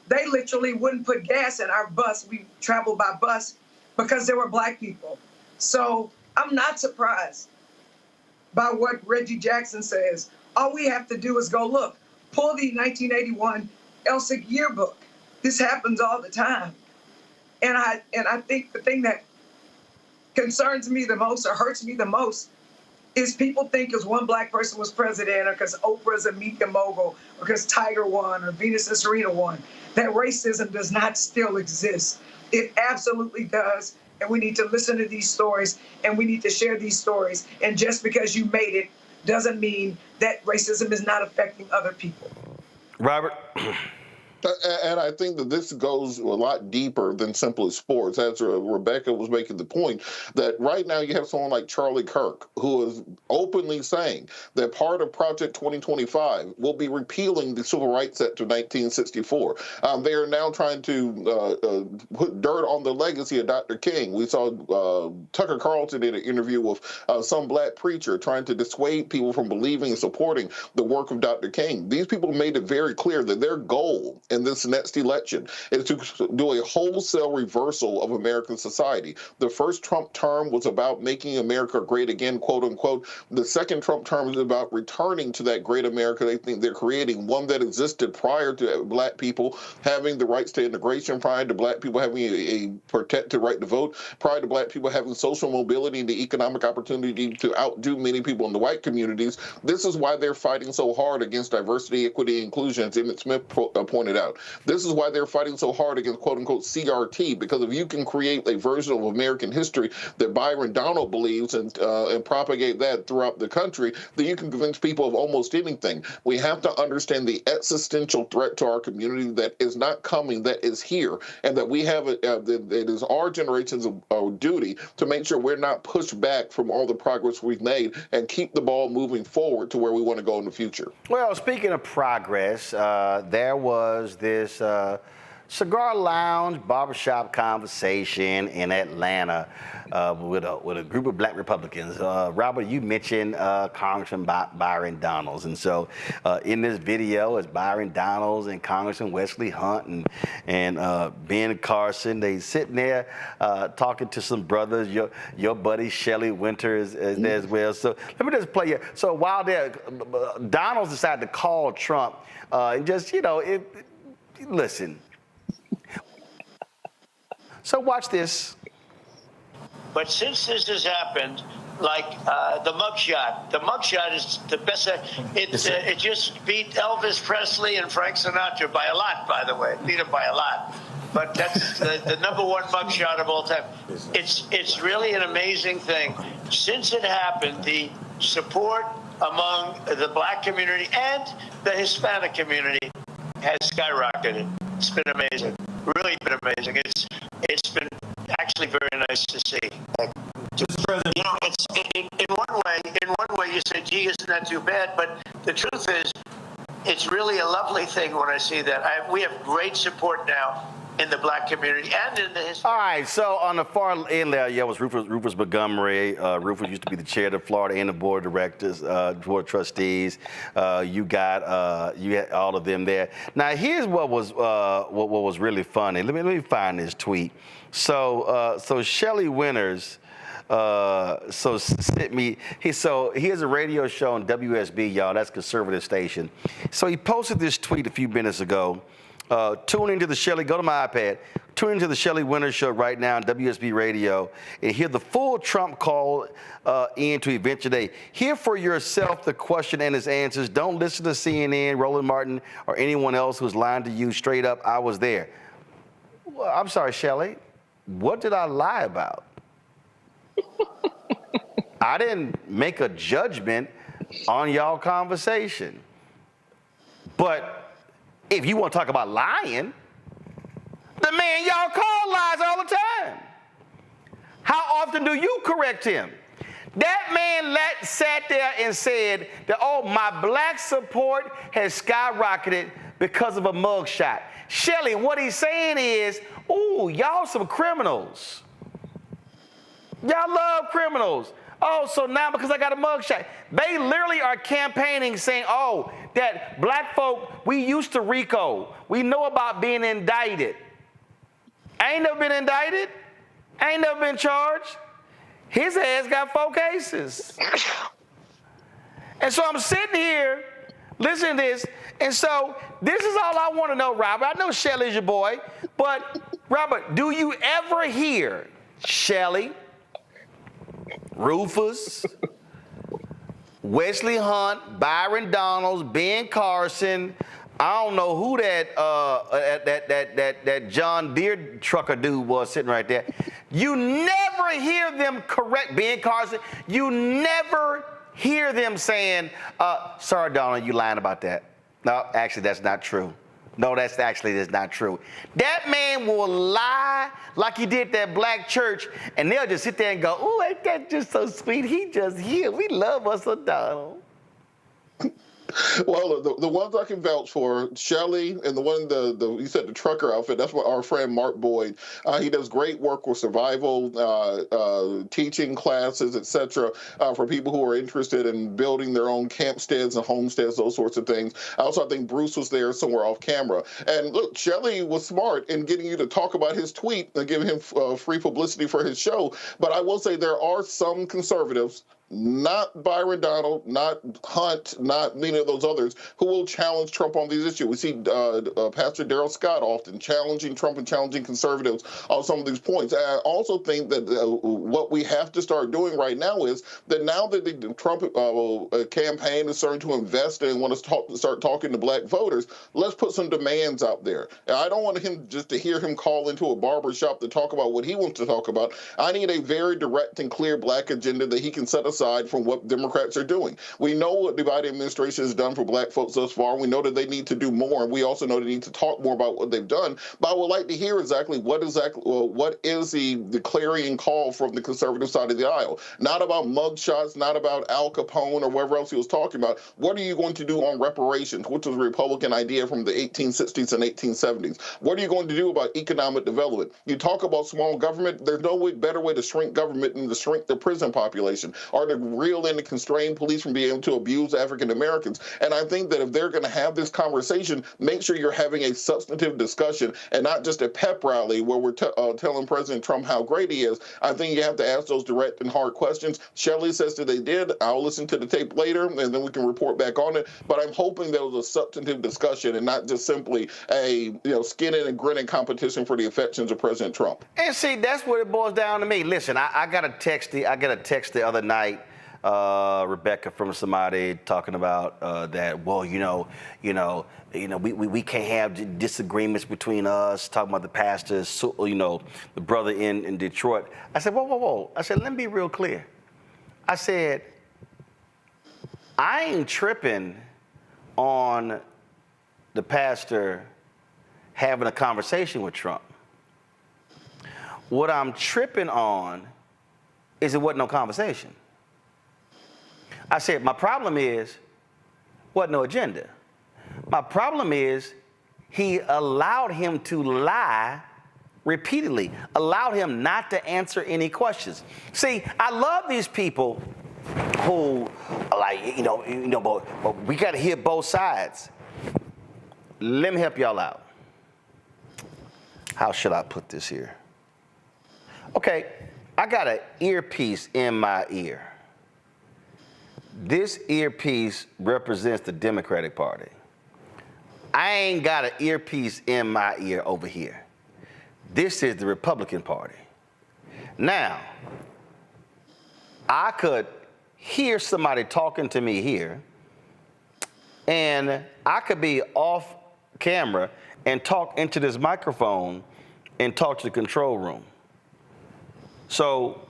They literally wouldn't put gas in our bus. We traveled by bus because there were Black people. So I'm not surprised by what Reggie Jackson says. All we have to do is go look, pull the 1981 LSIC yearbook. This happens all the time. And I think the thing that concerns me the most or hurts me the most is people think because one Black person was president or because Oprah's a media mogul or because Tiger won or Venus and Serena won, that racism does not still exist. It absolutely does. And we need to listen to these stories and we need to share these stories. And just because you made it doesn't mean that racism is not affecting other people. Robert? And I think that this goes a lot deeper than simply sports. As Rebecca was making the point, that right now you have someone like Charlie Kirk, who is openly saying that part of Project 2025 will be repealing the Civil Rights Act of 1964. They are now trying to put dirt on the legacy of Dr. King. We saw Tucker Carlson in an interview with some Black preacher trying to dissuade people from believing and supporting the work of Dr. King. These people made it very clear that their goal in this next election is to do a wholesale reversal of American society. The first Trump term was about making America great again, quote unquote. The second Trump term is about returning to that great America they think they're creating, one that existed prior to Black people having the rights to integration, prior to Black people having a protected right to vote, prior to Black people having social mobility and the economic opportunity to outdo many people in the white communities. This is why they're fighting so hard against diversity, equity, and inclusion, as Emmett Smith pointed out. This is why they're fighting so hard against quote-unquote CRT, because if you can create a version of American history that Byron Donald believes and propagate that throughout the country, then you can convince people of almost anything. We have to understand the existential threat to our community that is not coming, that is here, and that we have it is our generation's duty to make sure we're not pushed back from all the progress we've made and keep the ball moving forward to where we want to go in the future. Well, speaking of progress, there was this cigar lounge barbershop conversation in Atlanta with a group of Black Republicans. Robert, you mentioned Congressman Byron Donalds, and so in this video is Byron Donalds and Congressman Wesley Hunt and Ben Carson. They sitting there talking to some brothers. Your buddy Shelley Winter is there as well. So let me just play you. So while Donalds decided to call Trump and just listen. So watch this. But since this has happened, like the mugshot is the best. It just beat Elvis Presley and Frank Sinatra by a lot, by the way. Beat him by a lot. But that's the number one mugshot of all time. It's really an amazing thing. Since it happened, the support among the Black community and the Hispanic community has skyrocketed. It's been amazing. Really been amazing. It's been actually very nice to see. It's in one way you say, gee, isn't that too bad? But the truth is, it's really a lovely thing when I see that. We have great support now in the Black community and in the history. All right, so on the far end there, was Rufus Montgomery. Rufus used to be the chair of the Florida and the board of directors, board of trustees. You had all of them there. Now here's what was really funny. Let me find this tweet. So Shelley Winters. Sent me. He has a radio show on WSB, y'all. That's a conservative station. So he posted this tweet a few minutes ago. Tune into the Shelley. Go to my iPad. Tune into the Shelley Winters show right now on WSB Radio and hear the full Trump call in to event today. Hear for yourself the question and its answers. Don't listen to CNN, Roland Martin, or anyone else who's lying to you. Straight up, I was there. Well, I'm sorry, Shelley. What did I lie about? I didn't make a judgment on y'all conversation. But if you want to talk about lying, the man y'all call lies all the time. How often do you correct him? That man sat there and said that, oh, my black support has skyrocketed because of a mugshot. Shelly, what he's saying is, ooh, y'all some criminals. Y'all love criminals. Oh, so now because I got a mugshot. They literally are campaigning saying, oh, that black folk, we used to RICO. We know about being indicted. I ain't never been indicted. I ain't never been charged. His ass got 4 cases. And so I'm sitting here listening to this. And so this is all I want to know, Robert. I know Shelly's your boy. But, Robert, do you ever hear Shelly, Rufus, Wesley Hunt, Byron Donalds, Ben Carson, I don't know who that John Deere trucker dude was sitting right there. You never hear them correct Ben Carson. You never hear them saying, sorry, Donald, you lying about that. No, actually, that's not true. No, that's not true. That man will lie like he did that black church, and they'll just sit there and go, oh, ain't that just so sweet? He just here. We love us a Donald. Well, the ones I can vouch for, Shelly, and the one, you said the trucker outfit, that's what our friend Mark Boyd. He does great work with survival, teaching classes, etc., for people who are interested in building their own campsteads and homesteads, those sorts of things. I think Bruce was there somewhere off camera. And look, Shelly was smart in getting you to talk about his tweet and giving him free publicity for his show. But I will say there are some conservatives, not Byron Donald, not Hunt, not any of those others, who will challenge Trump on these issues. We see Pastor Darrell Scott often challenging Trump and challenging conservatives on some of these points. I also think that what we have to start doing right now is that now that the Trump campaign is starting to invest and want to start talking to black voters, let's put some demands out there. I don't want him just to hear him call into a barbershop to talk about what he wants to talk about. I need a very direct and clear black agenda that he can set aside from what Democrats are doing. We know what the Biden administration has done for black folks thus far. We know that they need to do more, and we also know they need to talk more about what they've done. But I would like to hear what is the clarion call from the conservative side of the aisle. Not about mugshots, not about Al Capone or whatever else he was talking about. What are you going to do on reparations, which was a Republican idea from the 1860s and 1870s? What are you going to do about economic development? You talk about small government. There's no better way to shrink government than to shrink the prison population, or to reel in and constrain police from being able to abuse African Americans. And I think that if they're going to have this conversation, make sure you're having a substantive discussion and not just a pep rally where we're telling President Trump how great he is. I think you have to ask those direct and hard questions. Shelley says that they did. I'll listen to the tape later, and then we can report back on it. But I'm hoping there was a substantive discussion and not just simply a skinning and grinning competition for the affections of President Trump. And see, that's what it boils down to me. Listen, I got a text the other night, Rebecca, from somebody talking about that. Well, we can't have disagreements between us. Talking about the pastors, the brother in Detroit. I said, whoa. I said, let me be real clear. I said, I ain't tripping on the pastor having a conversation with Trump. What I'm tripping on is it wasn't no conversation. I said, my problem is, wasn't no agenda. My problem is he allowed him to lie repeatedly, allowed him not to answer any questions. See, I love these people who are like, but we got to hear both sides. Let me help y'all out. How should I put this here? Okay, I got an earpiece in my ear. This earpiece represents the Democratic Party. I ain't got an earpiece in my ear over here. This is the Republican Party. Now, I could hear somebody talking to me here, and I could be off camera and talk into this microphone and talk to the control room. So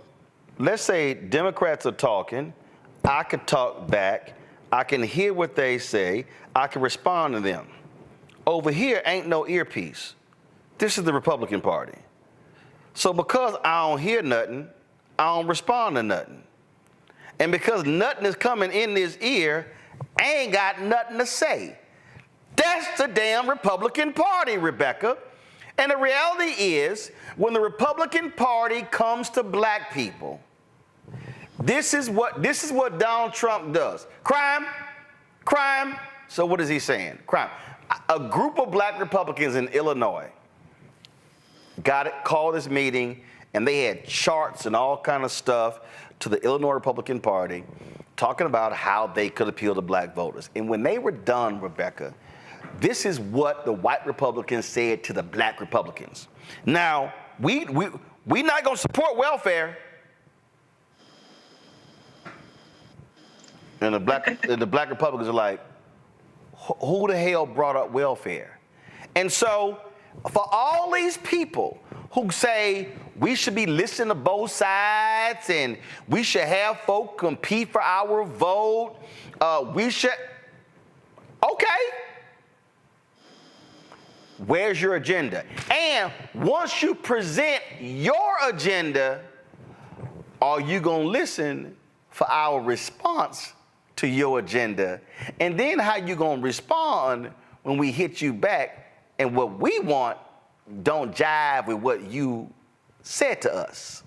let's say Democrats are talking. I could talk back. I can hear what they say. I can respond to them. Over here ain't no earpiece. This is the Republican Party. So because I don't hear nothing, I don't respond to nothing. And because nothing is coming in his ear, I ain't got nothing to say. That's the damn Republican Party, Rebecca. And the reality is, when the Republican Party comes to black people, this is what Donald Trump does. Crime, crime. So what is he saying? Crime. A group of black Republicans in Illinois called this meeting, and they had charts and all kind of stuff to the Illinois Republican Party talking about how they could appeal to black voters. And when they were done, Rebecca, this is what the white Republicans said to the black Republicans. Now, we not going to support welfare. And the black Republicans are like, who the hell brought up welfare? And so for all these people who say we should be listening to both sides and we should have folk compete for our vote, okay. Where's your agenda? And once you present your agenda, are you going to listen for our response to your agenda? And then how you going to respond when we hit you back and what we want don't jive with what you said to us?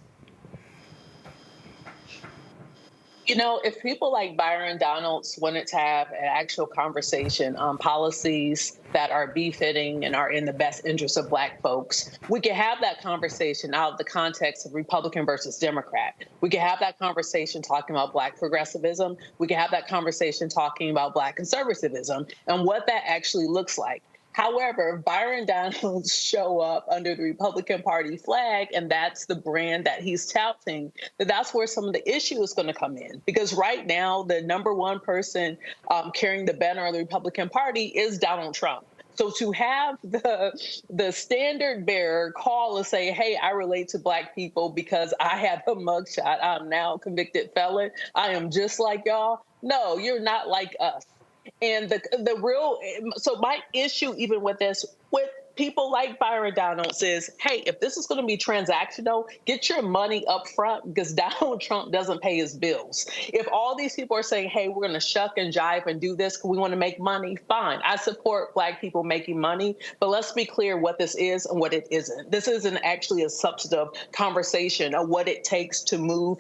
You know, if people like Byron Donalds wanted to have an actual conversation on policies that are befitting and are in the best interest of black folks, we could have that conversation out of the context of Republican versus Democrat. We could have that conversation talking about black progressivism. We could have that conversation talking about black conservatism and what that actually looks like. However, Byron Donalds show up under the Republican Party flag, and that's the brand that he's touting, that's where some of the issue is going to come in. Because right now, the number one person carrying the banner of the Republican Party is Donald Trump. So to have the standard bearer call and say, hey, I relate to black people because I have a mugshot, I'm now a convicted felon, I am just like y'all. No, you're not like us. And so my issue even with this, with people like Byron Donalds is, hey, if this is going to be transactional, get your money up front because Donald Trump doesn't pay his bills. If all these people are saying, hey, we're going to shuck and jive and do this because we want to make money, fine. I support black people making money, but let's be clear what this is and what it isn't. This isn't actually a substantive conversation of what it takes to move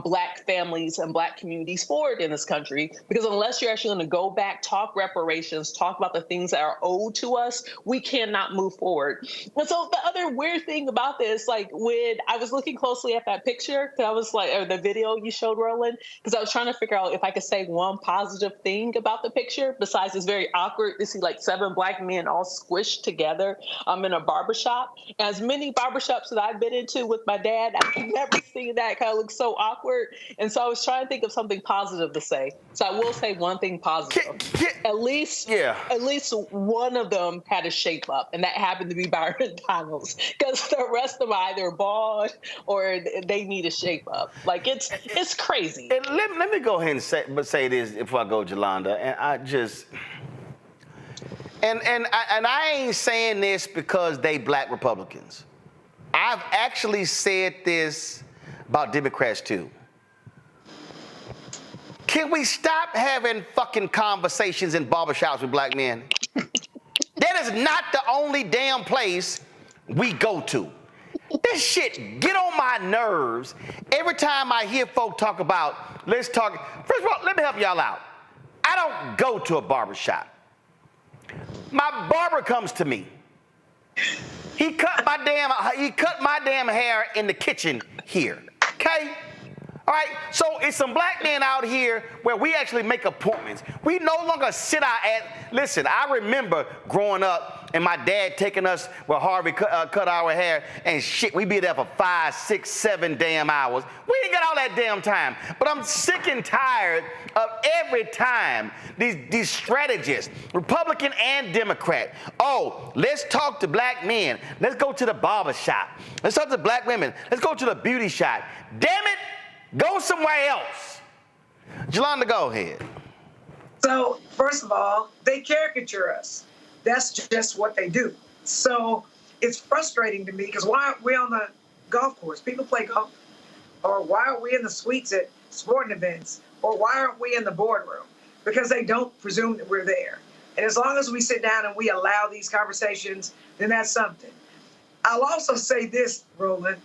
black families and black communities forward in this country, because unless you're actually going to go back, talk reparations, talk about the things that are owed to us, we cannot move forward. And so the other weird thing about this, like when I was looking closely at that picture, I was like, or the video you showed, Roland, because I was trying to figure out if I could say one positive thing about the picture, besides it's very awkward to see like 7 black men all squished together in a barbershop. As many barbershops that I've been into with my dad, I've never seen that kind of look so awkward. And so I was trying to think of something positive to say. So I will say one thing positive. At least one of them had a shape up, and that happened to be Byron Donalds, because the rest of them are either bald or they need a shape up. Like it's crazy. And let me go ahead and say this before I go, Jolanda. And I just and I ain't saying this because they black Republicans. I've actually said this about Democrats too. Can we stop having fucking conversations in barbershops with black men? That is not the only damn place we go to. This shit get on my nerves every time I hear folk talk about, let's talk. First of all, let me help y'all out. I don't go to a barbershop. My barber comes to me. He cut my damn hair in the kitchen here, okay? All right, so it's some black men out here where we actually make appointments. We no longer sit listen, I remember growing up and my dad taking us where Harvey cut our hair and shit, we be there for 5, 6, 7 damn hours. We ain't got all that damn time. But I'm sick and tired of every time these strategists, Republican and Democrat, oh, let's talk to black men. Let's go to the barber shop. Let's talk to black women. Let's go to the beauty shop. Damn it. Go somewhere else. Jolanda, go ahead. So, first of all, they caricature us. That's just what they do. So, it's frustrating to me because why aren't we on the golf course? People play golf. Or why are we in the suites at sporting events? Or why aren't we in the boardroom? Because they don't presume that we're there. And as long as we sit down and we allow these conversations, then that's something. I'll also say this, Roland.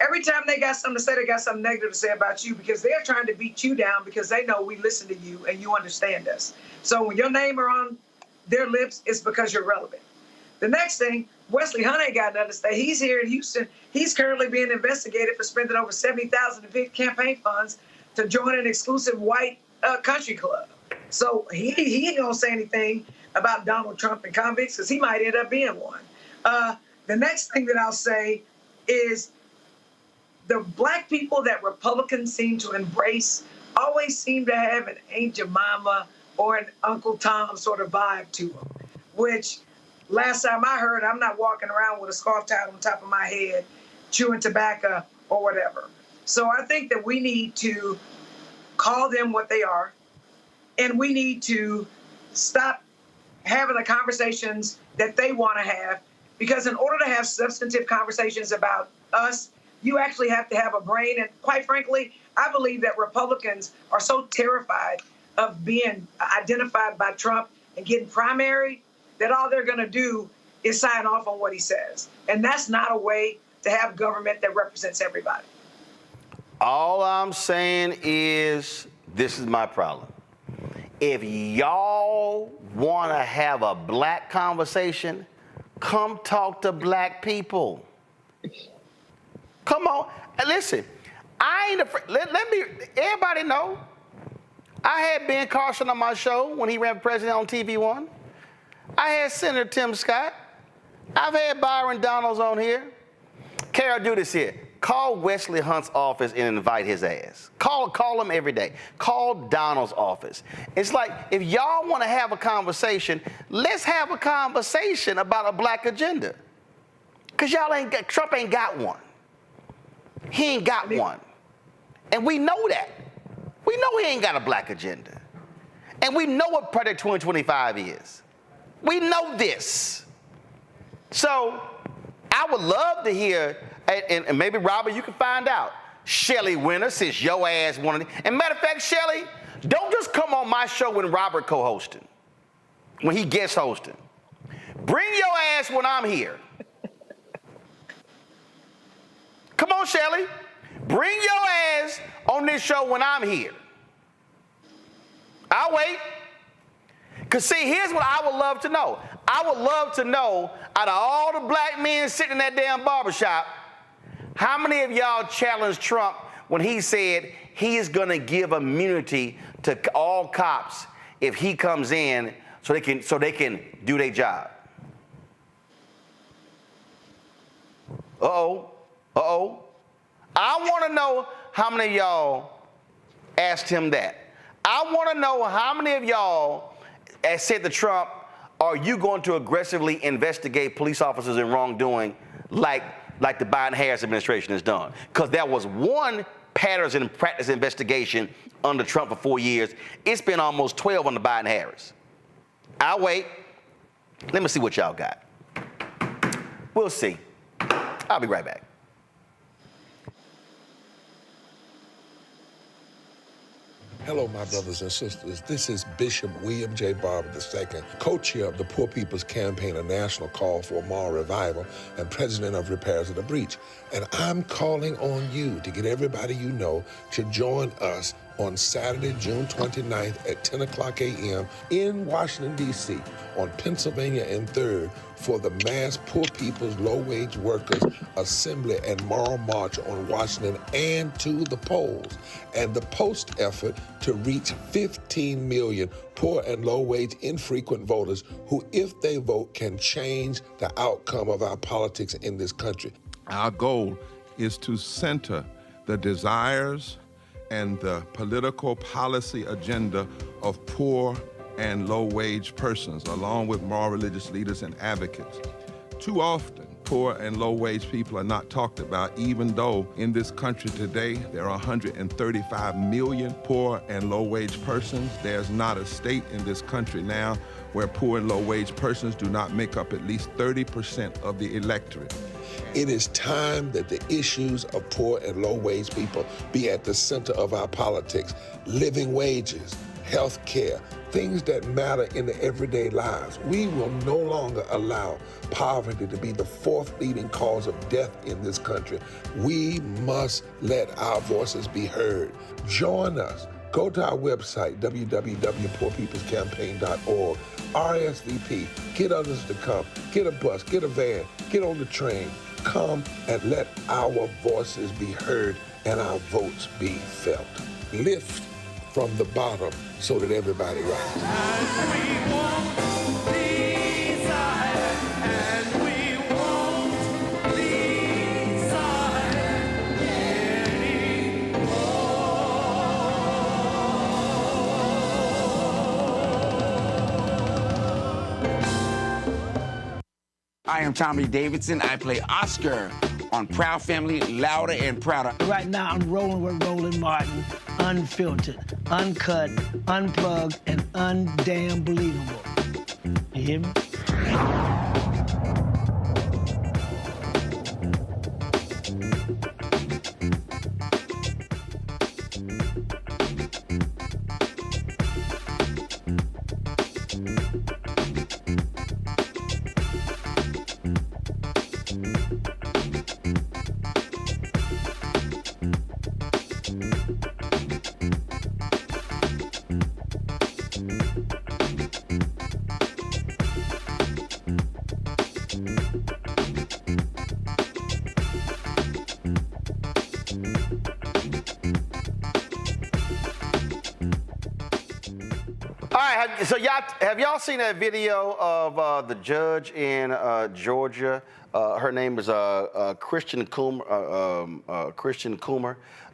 Every time they got something to say, they got something negative to say about you because they're trying to beat you down because they know we listen to you and you understand us. So when your name are on their lips, it's because you're relevant. The next thing, Wesley Hunt ain't got nothing to say. He's here in Houston. He's currently being investigated for spending over $70,000 in campaign funds to join an exclusive white country club. So he ain't gonna say anything about Donald Trump and convicts because he might end up being one. The next thing that I'll say is the black people that Republicans seem to embrace always seem to have an Aunt Jemima or an Uncle Tom sort of vibe to them, which last time I heard, I'm not walking around with a scarf tied on top of my head, chewing tobacco or whatever. So I think that we need to call them what they are, and we need to stop having the conversations that they want to have, because in order to have substantive conversations about us, you actually have to have a brain. And quite frankly, I believe that Republicans are so terrified of being identified by Trump and getting primary that all they're going to do is sign off on what he says. And that's not a way to have government that represents everybody. All I'm saying is this is my problem. If y'all want to have a black conversation, come talk to black people. Come on. And listen, I ain't afraid. Everybody know. I had Ben Carson on my show when he ran for president on TV One. I had Senator Tim Scott. I've had Byron Donalds on here. Kara, do this here. Call Wesley Hunt's office and invite his ass. Call him every day. Call Donald's office. It's like, if y'all want to have a conversation, let's have a conversation about a black agenda. Because Trump ain't got one. He ain't got one. And we know that. We know he ain't got a black agenda. And we know what Project 2025 is. We know this. So I would love to hear, and maybe Robert, you can find out, Shelly Winter, since your ass wanted it. And matter of fact, Shelly, don't just come on my show when Robert co-hosting, when he guest hosting. Bring your ass when I'm here. Come on, Shelly. Bring your ass on this show when I'm here. I'll wait. Because, see, here's what I would love to know. I would love to know, out of all the black men sitting in that damn barbershop, how many of y'all challenged Trump when he said he is going to give immunity to all cops if he comes in so they can do their job? Uh-oh. Uh-oh. I want to know how many of y'all asked him that. I want to know how many of y'all said to Trump, are you going to aggressively investigate police officers in wrongdoing like the Biden-Harris administration has done? Because there was one patterns and practice investigation under Trump for 4 years. It's been almost 12 under Biden-Harris. I'll wait. Let me see what y'all got. We'll see. I'll be right back. Hello, my brothers and sisters. This is Bishop William J. Barber II, co-chair of the Poor People's Campaign, a national call for moral revival, and president of Repairs of the Breach. And I'm calling on you to get everybody you know to join us on Saturday, June 29th at 10 o'clock a.m. in Washington, D.C. on Pennsylvania and 3rd for the mass Poor People's Low-Wage Workers Assembly and Moral March on Washington and to the polls, and the post effort to reach 15 million poor and low-wage infrequent voters who, if they vote, can change the outcome of our politics in this country. Our goal is to center the desires and the political policy agenda of poor and low-wage persons, along with moral religious leaders and advocates. Too often, poor and low-wage people are not talked about, even though in this country today there are 135 million poor and low-wage persons. There's not a state in this country now where poor and low-wage persons do not make up at least 30% of the electorate. It is time that the issues of poor and low-wage people be at the center of our politics. Living wages, health care, things that matter in the everyday lives. We will no longer allow poverty to be the fourth leading cause of death in this country. We must let our voices be heard. Join us. Go to our website, www.poorpeoplescampaign.org. RSVP. Get others to come. Get a bus. Get a van. Get on the train. Come and let our voices be heard and our votes be felt. Lift from the bottom so that everybody rises. I am Tommy Davidson. I play Oscar on Proud Family, Louder and Prouder. Right now, I'm rolling with Roland Martin, unfiltered, uncut, unplugged, and undamn believable. You hear me? So have y'all seen that video of the judge in Georgia? Her name is Christian Coomer.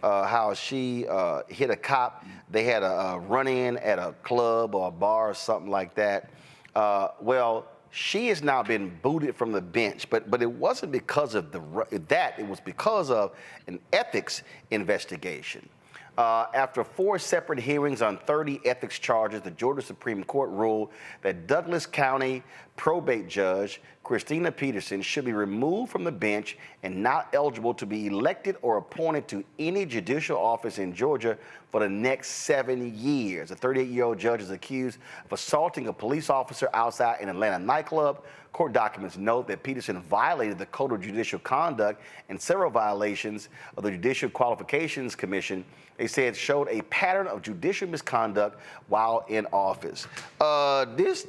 How she hit a cop. They had a run-in at a club or a bar or something like that. Well, she has now been booted from the bench, but it wasn't because of that. It was because of an ethics investigation. After 4 separate hearings on 30 ethics charges, the Georgia Supreme Court ruled that Douglas County probate judge Christina Peterson should be removed from the bench and not eligible to be elected or appointed to any judicial office in Georgia for the next 7 years. The 38-year-old judge is accused of assaulting a police officer outside an Atlanta nightclub. Court documents note that Peterson violated the Code of Judicial Conduct and several violations of the Judicial Qualifications Commission. They said showed a pattern of judicial misconduct while in office. This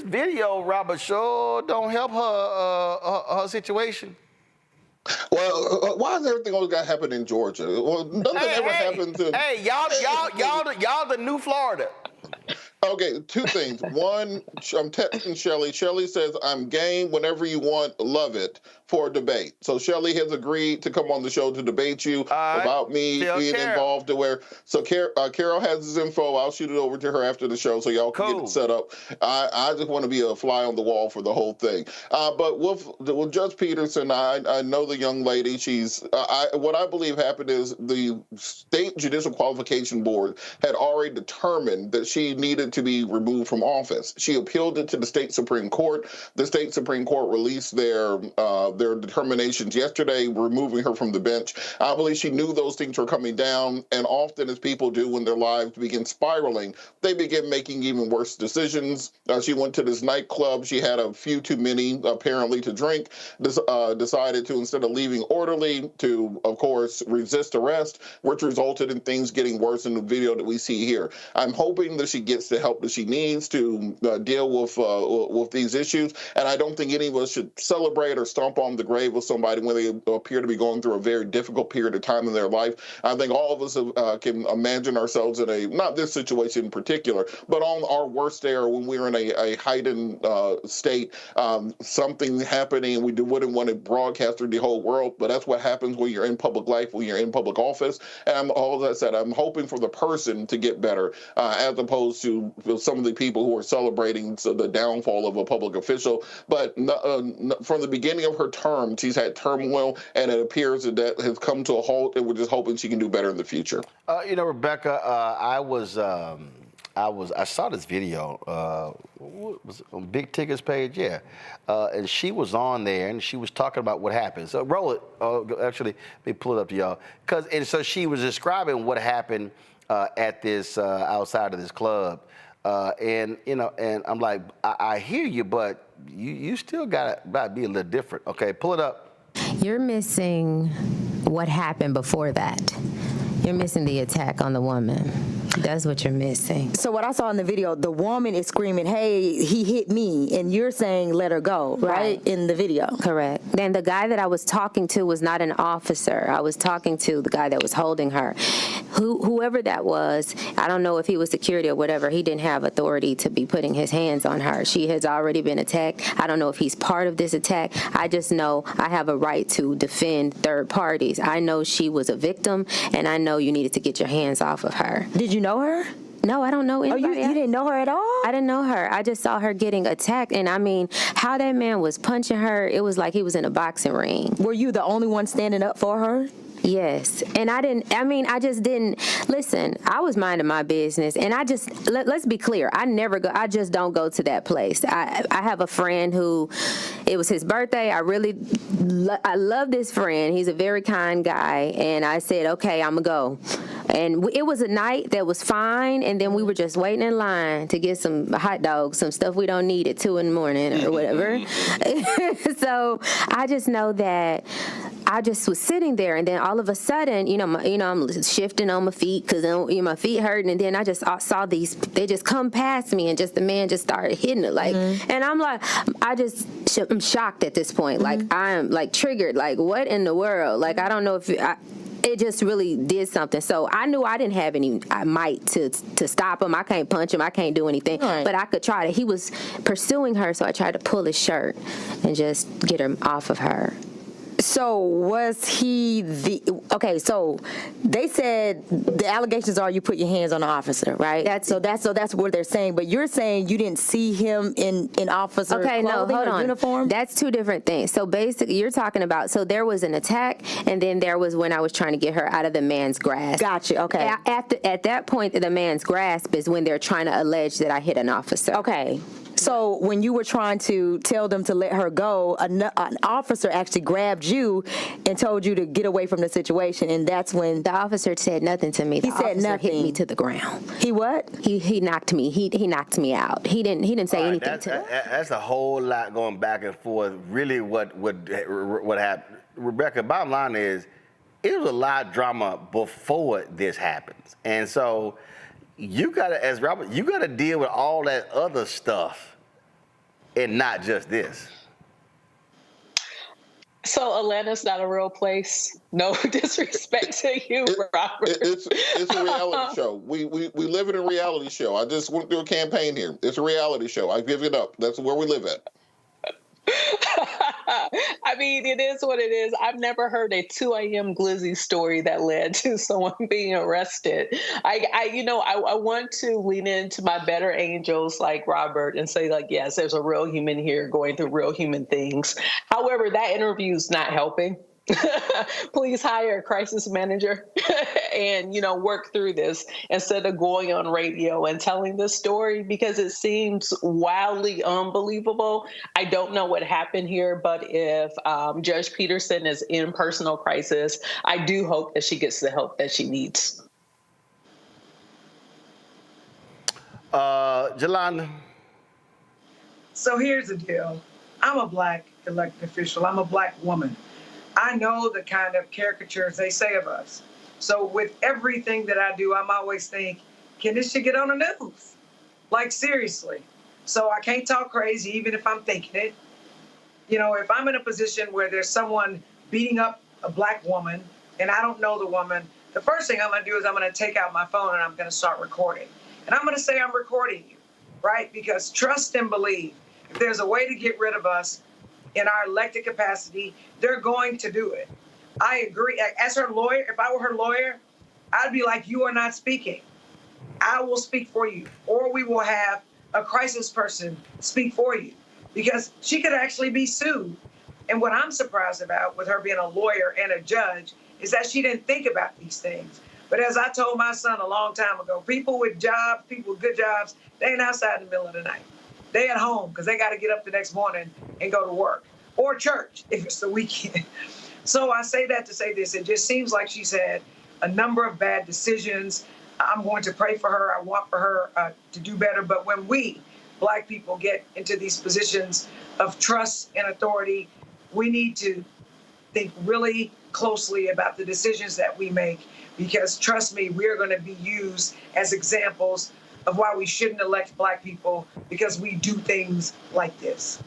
video, Robert, sure don't help her situation. Well, why is everything always got to happen in Georgia? Well, nothing ever happens in. Hey, y'all the new Florida. Okay, 2 things. One, I'm texting Shelly. Shelly says, I'm game whenever you want, love it, for a debate. So Shelly has agreed to come on the show to debate you about me being involved to where. So Carol has his info. I'll shoot it over to her after the show so y'all can get it set up. I just want to be a fly on the wall for the whole thing. But with Judge Peterson, I know the young lady. She's what I believe happened is the State Judicial Qualification Board had already determined that she needed to be removed from office. She appealed it to the state Supreme Court. The state Supreme Court released their determinations yesterday, removing her from the bench. I believe she knew those things were coming down, and often, as people do when their lives begin spiraling, they begin making even worse decisions. She went to this nightclub. She had a few too many, apparently, to drink. Decided to, instead of leaving orderly, to, of course, resist arrest, which resulted in things getting worse in the video that we see here. I'm hoping that she gets the help that she needs to deal with these issues, and I don't think any of us should celebrate or stomp on the grave of somebody when they appear to be going through a very difficult period of time in their life. I think all of us can imagine ourselves in not this situation in particular, but on our worst day or when we're in a heightened state, something happening, and we wouldn't want to broadcast through the whole world, but that's what happens when you're in public life, when you're in public office. And all I said, I'm hoping for the person to get better, as opposed to some of the people who are celebrating the downfall of a public official. But from the beginning of her terms. He's had turmoil, and it appears that has come to a halt, and we're just hoping she can do better in the future. Rebecca, I saw this video, was it on Big Ticket's page, yeah, and she was on there and she was talking about what happened. So roll it. Actually, let me pull it up to y'all. So she was describing what happened at this outside of this club, and I'm like, I hear you, but you still gotta be a little different. Okay, pull it up. You're missing what happened before that. You're missing the attack on the woman. That's what you're missing. So what I saw in the video, the woman is screaming, "Hey, he hit me," and you're saying, "Let her go," right? In the video. Correct. Then the guy that I was talking to was not an officer. I was talking to the guy that was holding her. Whoever that was, I don't know if he was security or whatever, he didn't have authority to be putting his hands on her. She has already been attacked. I don't know if he's part of this attack. I just know I have a right to defend third parties. I know she was a victim, and I know you needed to get your hands off of her. Did you know her? No, I don't know anybody. Oh, you didn't know her at all? I didn't know her. I just saw her getting attacked, and I mean, how that man was punching her, it was like he was in a boxing ring. Were you the only one standing up for her? Yes, and I just didn't, listen, I was minding my business, and let's be clear, I just don't go to that place. I have a friend who, it was his birthday, I love this friend, he's a very kind guy, and I said, okay, I'm gonna go. And it was a night that was fine, and then we were just waiting in line to get some hot dogs, some stuff we don't need at 2 a.m. or whatever. So I just know that I just was sitting there, and then all of a sudden, I'm shifting on my feet because my feet hurting, and then I just saw they just come past me, and just the man just started hitting it, like, and I'm like, I'm shocked at this point, like I'm like triggered, like what in the world, like I don't know if it just really did something. So I knew I didn't have any might to stop him. I can't punch him. I can't do anything. Right. But I could try to. He was pursuing her, so I tried to pull his shirt and just get him off of her. So was he okay, so they said the allegations are you put your hands on the officer, right? That's what they're saying, but you're saying you didn't see him in officer clothing or uniform? That's two different things. So basically you're talking about, so there was an attack, and then there was when I was trying to get her out of the man's grasp. Gotcha, okay. At that point, the man's grasp is when they're trying to allege that I hit an officer. Okay. So when you were trying to tell them to let her go, an officer actually grabbed you and told you to get away from the situation, and that's when the officer said nothing to me. He said nothing. Hit me to the ground. He what? He knocked me. He knocked me out. He didn't say anything to me. That's a whole lot going back and forth. Really, what happened, Rebecca? Bottom line is, it was a lot of drama before this happens, and so you gotta, as Robert, you gotta deal with all that other stuff and not just this. So Atlanta's not a real place. No disrespect to you, Robert. It's a reality show. We live in a reality show. I just went through a campaign here. It's a reality show. I give it up. That's where we live at. I mean, it is what it is. I've never heard a 2 a.m. glizzy story that led to someone being arrested. I want to lean into my better angels like Robert and say, like, yes, there's a real human here going through real human things. However, that interview is not helping. Please hire a crisis manager and, work through this instead of going on radio and telling this story, because it seems wildly unbelievable. I don't know what happened here, but if Judge Peterson is in personal crisis, I do hope that she gets the help that she needs. Jolanda. So here's the deal. I'm a Black elected official. I'm a Black woman. I know the kind of caricatures they say of us. So with everything that I do, I'm always thinking, can this shit get on the news? Like, seriously. So I can't talk crazy, even if I'm thinking it. If I'm in a position where there's someone beating up a Black woman and I don't know the woman, the first thing I'm going to do is I'm going to take out my phone and I'm going to start recording. And I'm going to say I'm recording you, right? Because trust and believe, if there's a way to get rid of us in our elected capacity, they're going to do it. I agree. As her lawyer, if I were her lawyer, I'd be like, you are not speaking. I will speak for you. Or we will have a crisis person speak for you. Because she could actually be sued. And what I'm surprised about with her being a lawyer and a judge is that she didn't think about these things. But as I told my son a long time ago, people with jobs, people with good jobs, they ain't outside in the middle of the night. They at home because they got to get up the next morning and go to work or church if it's the weekend. So I say that to say this. It just seems like she's had a number of bad decisions. I'm going to pray for her. I want for her to do better. But when we, Black people, get into these positions of trust and authority, we need to think really closely about the decisions that we make, because trust me, we're going to be used as examples of why we shouldn't elect Black people, because we do things like this.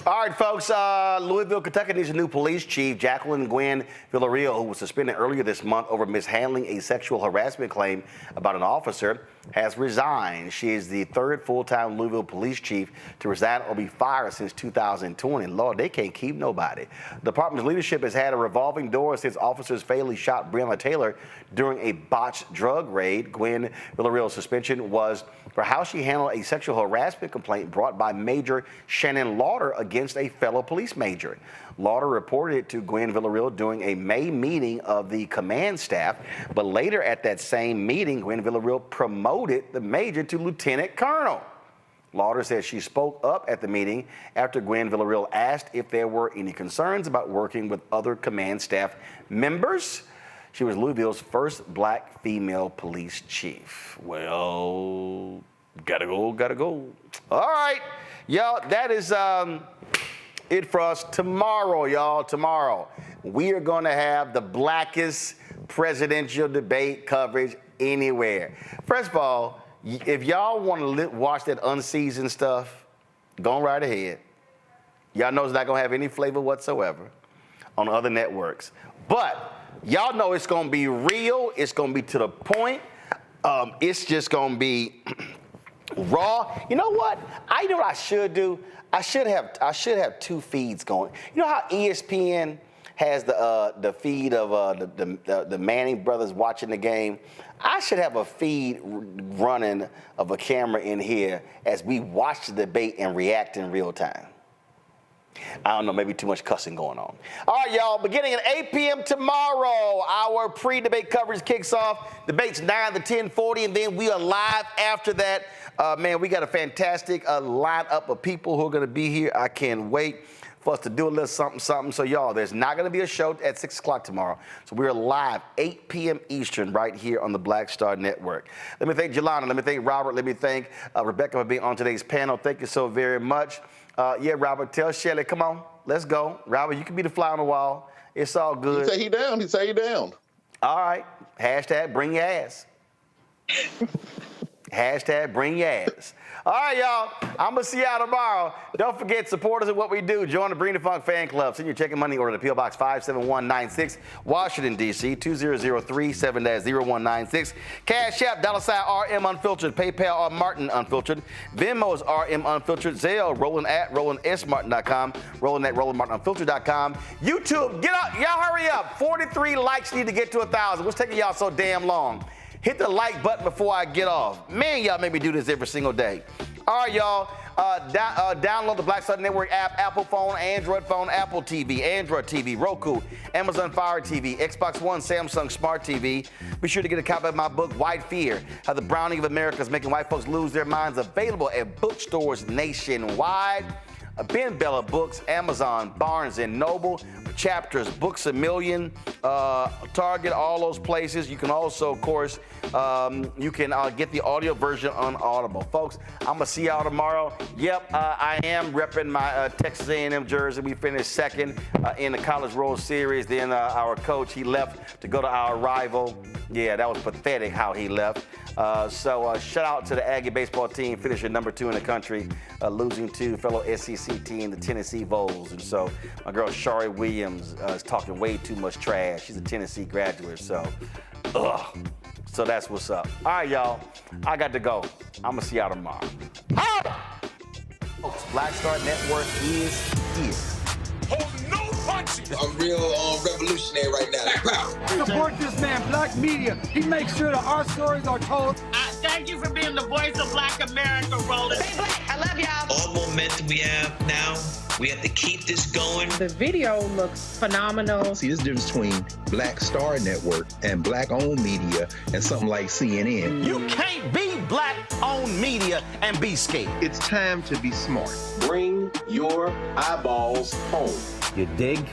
All right, folks, Louisville, Kentucky needs a new police chief. Jacqueline Gwen Villarreal, who was suspended earlier this month over mishandling a sexual harassment claim about an officer, has resigned. She is the third full-time Louisville police chief to resign or be fired since 2020. Lord, they can't keep nobody. The department's leadership has had a revolving door since officers fatally shot Breonna Taylor during a botched drug raid. Gwen Villarreal's suspension was for how she handled a sexual harassment complaint brought by Major Shannon Lauder against a fellow police major. Lauder reported it to Gwen Villarreal during a May meeting of the command staff, but later at that same meeting, Gwen Villarreal promoted the major to lieutenant colonel. Lauder said she spoke up at the meeting after Gwen Villarreal asked if there were any concerns about working with other command staff members. She was Louisville's first Black female police chief. Well, gotta go. All right, y'all, that is it for us. Tomorrow, y'all, tomorrow, we are going to have the blackest presidential debate coverage anywhere. First of all, if y'all want to watch that unseasoned stuff, go right ahead. Y'all know it's not going to have any flavor whatsoever on other networks. But y'all know it's going to be real. It's going to be to the point. It's just going to be raw. You know what? I know what I should do. I should have two feeds going. You know how ESPN has the feed of the Manning brothers watching the game? I should have a feed running of a camera in here as we watch the debate and react in real time. I don't know, maybe too much cussing going on. All right, y'all, beginning at 8 p.m. tomorrow, our pre-debate coverage kicks off. Debates 9 to 10:40, and then we are live after that. Man, we got a fantastic lineup of people who are going to be here. I can't wait for us to do a little something. So, y'all, there's not going to be a show at 6 o'clock tomorrow. So we're live 8 p.m. Eastern right here on the Black Star Network. Let me thank Jelana. Let me thank Robert. Let me thank Rebecca for being on today's panel. Thank you so very much. Yeah, Robert, tell Shelly, come on, let's go. Robert, you can be the fly on the wall. It's all good. He say he down. He say he down. All right. Hashtag bring your ass. Hashtag bring your ass. All right, y'all. I'm going to see y'all tomorrow. Don't forget, supporters of what we do. Join the Bring the Funk fan club. Send your check and money order to P.O. Box 57196, Washington, D.C., 2003 7-0196. Cash App, $RM Unfiltered. PayPal, R Martin Unfiltered. Venmo is RM Unfiltered. Zelle, Roland at RolandSMartin.com. Roland at RolandMartinUnfiltered.com. YouTube, get up. Y'all hurry up. 43 likes need to get to 1,000. What's taking y'all so damn long? Hit the like button before I get off. Man, y'all make me do this every single day. All right, y'all. Download the Black Star Network app, Apple phone, Android phone, Apple TV, Android TV, Roku, Amazon Fire TV, Xbox One, Samsung Smart TV. Be sure to get a copy of my book, White Fear, How the Browning of America is Making White Folks Lose Their Minds, available at bookstores nationwide. Ben Bella Books, Amazon, Barnes & Noble, Chapters, Books A Million, Target, all those places. You can also, of course, you can get the audio version on Audible. Folks, I'm going to see y'all tomorrow. Yep, I am repping my Texas A&M jersey. We finished second in the College World Series. Then our coach, he left to go to our rival. Yeah, that was pathetic how he left. So shout out to the Aggie baseball team, finishing number 2 in the country, losing to fellow SEC team, the Tennessee Vols. And so my girl Shari Williams is talking way too much trash. She's a Tennessee graduate, so so that's what's up. All right, y'all, I got to go. I'm gonna see y'all tomorrow. Folks, Black Star Network is here. I'm real revolutionary right now. Support this man, Black Media. He makes sure that our stories are told. Thank you for being the voice of Black America, Roland. Stay black. I love y'all. All momentum we have now, we have to keep this going. The video looks phenomenal. See, there's a difference between Black Star Network and Black-owned media and something like CNN. You can't be Black-owned media and be scared. It's time to be smart. Bring your eyeballs home. You dig?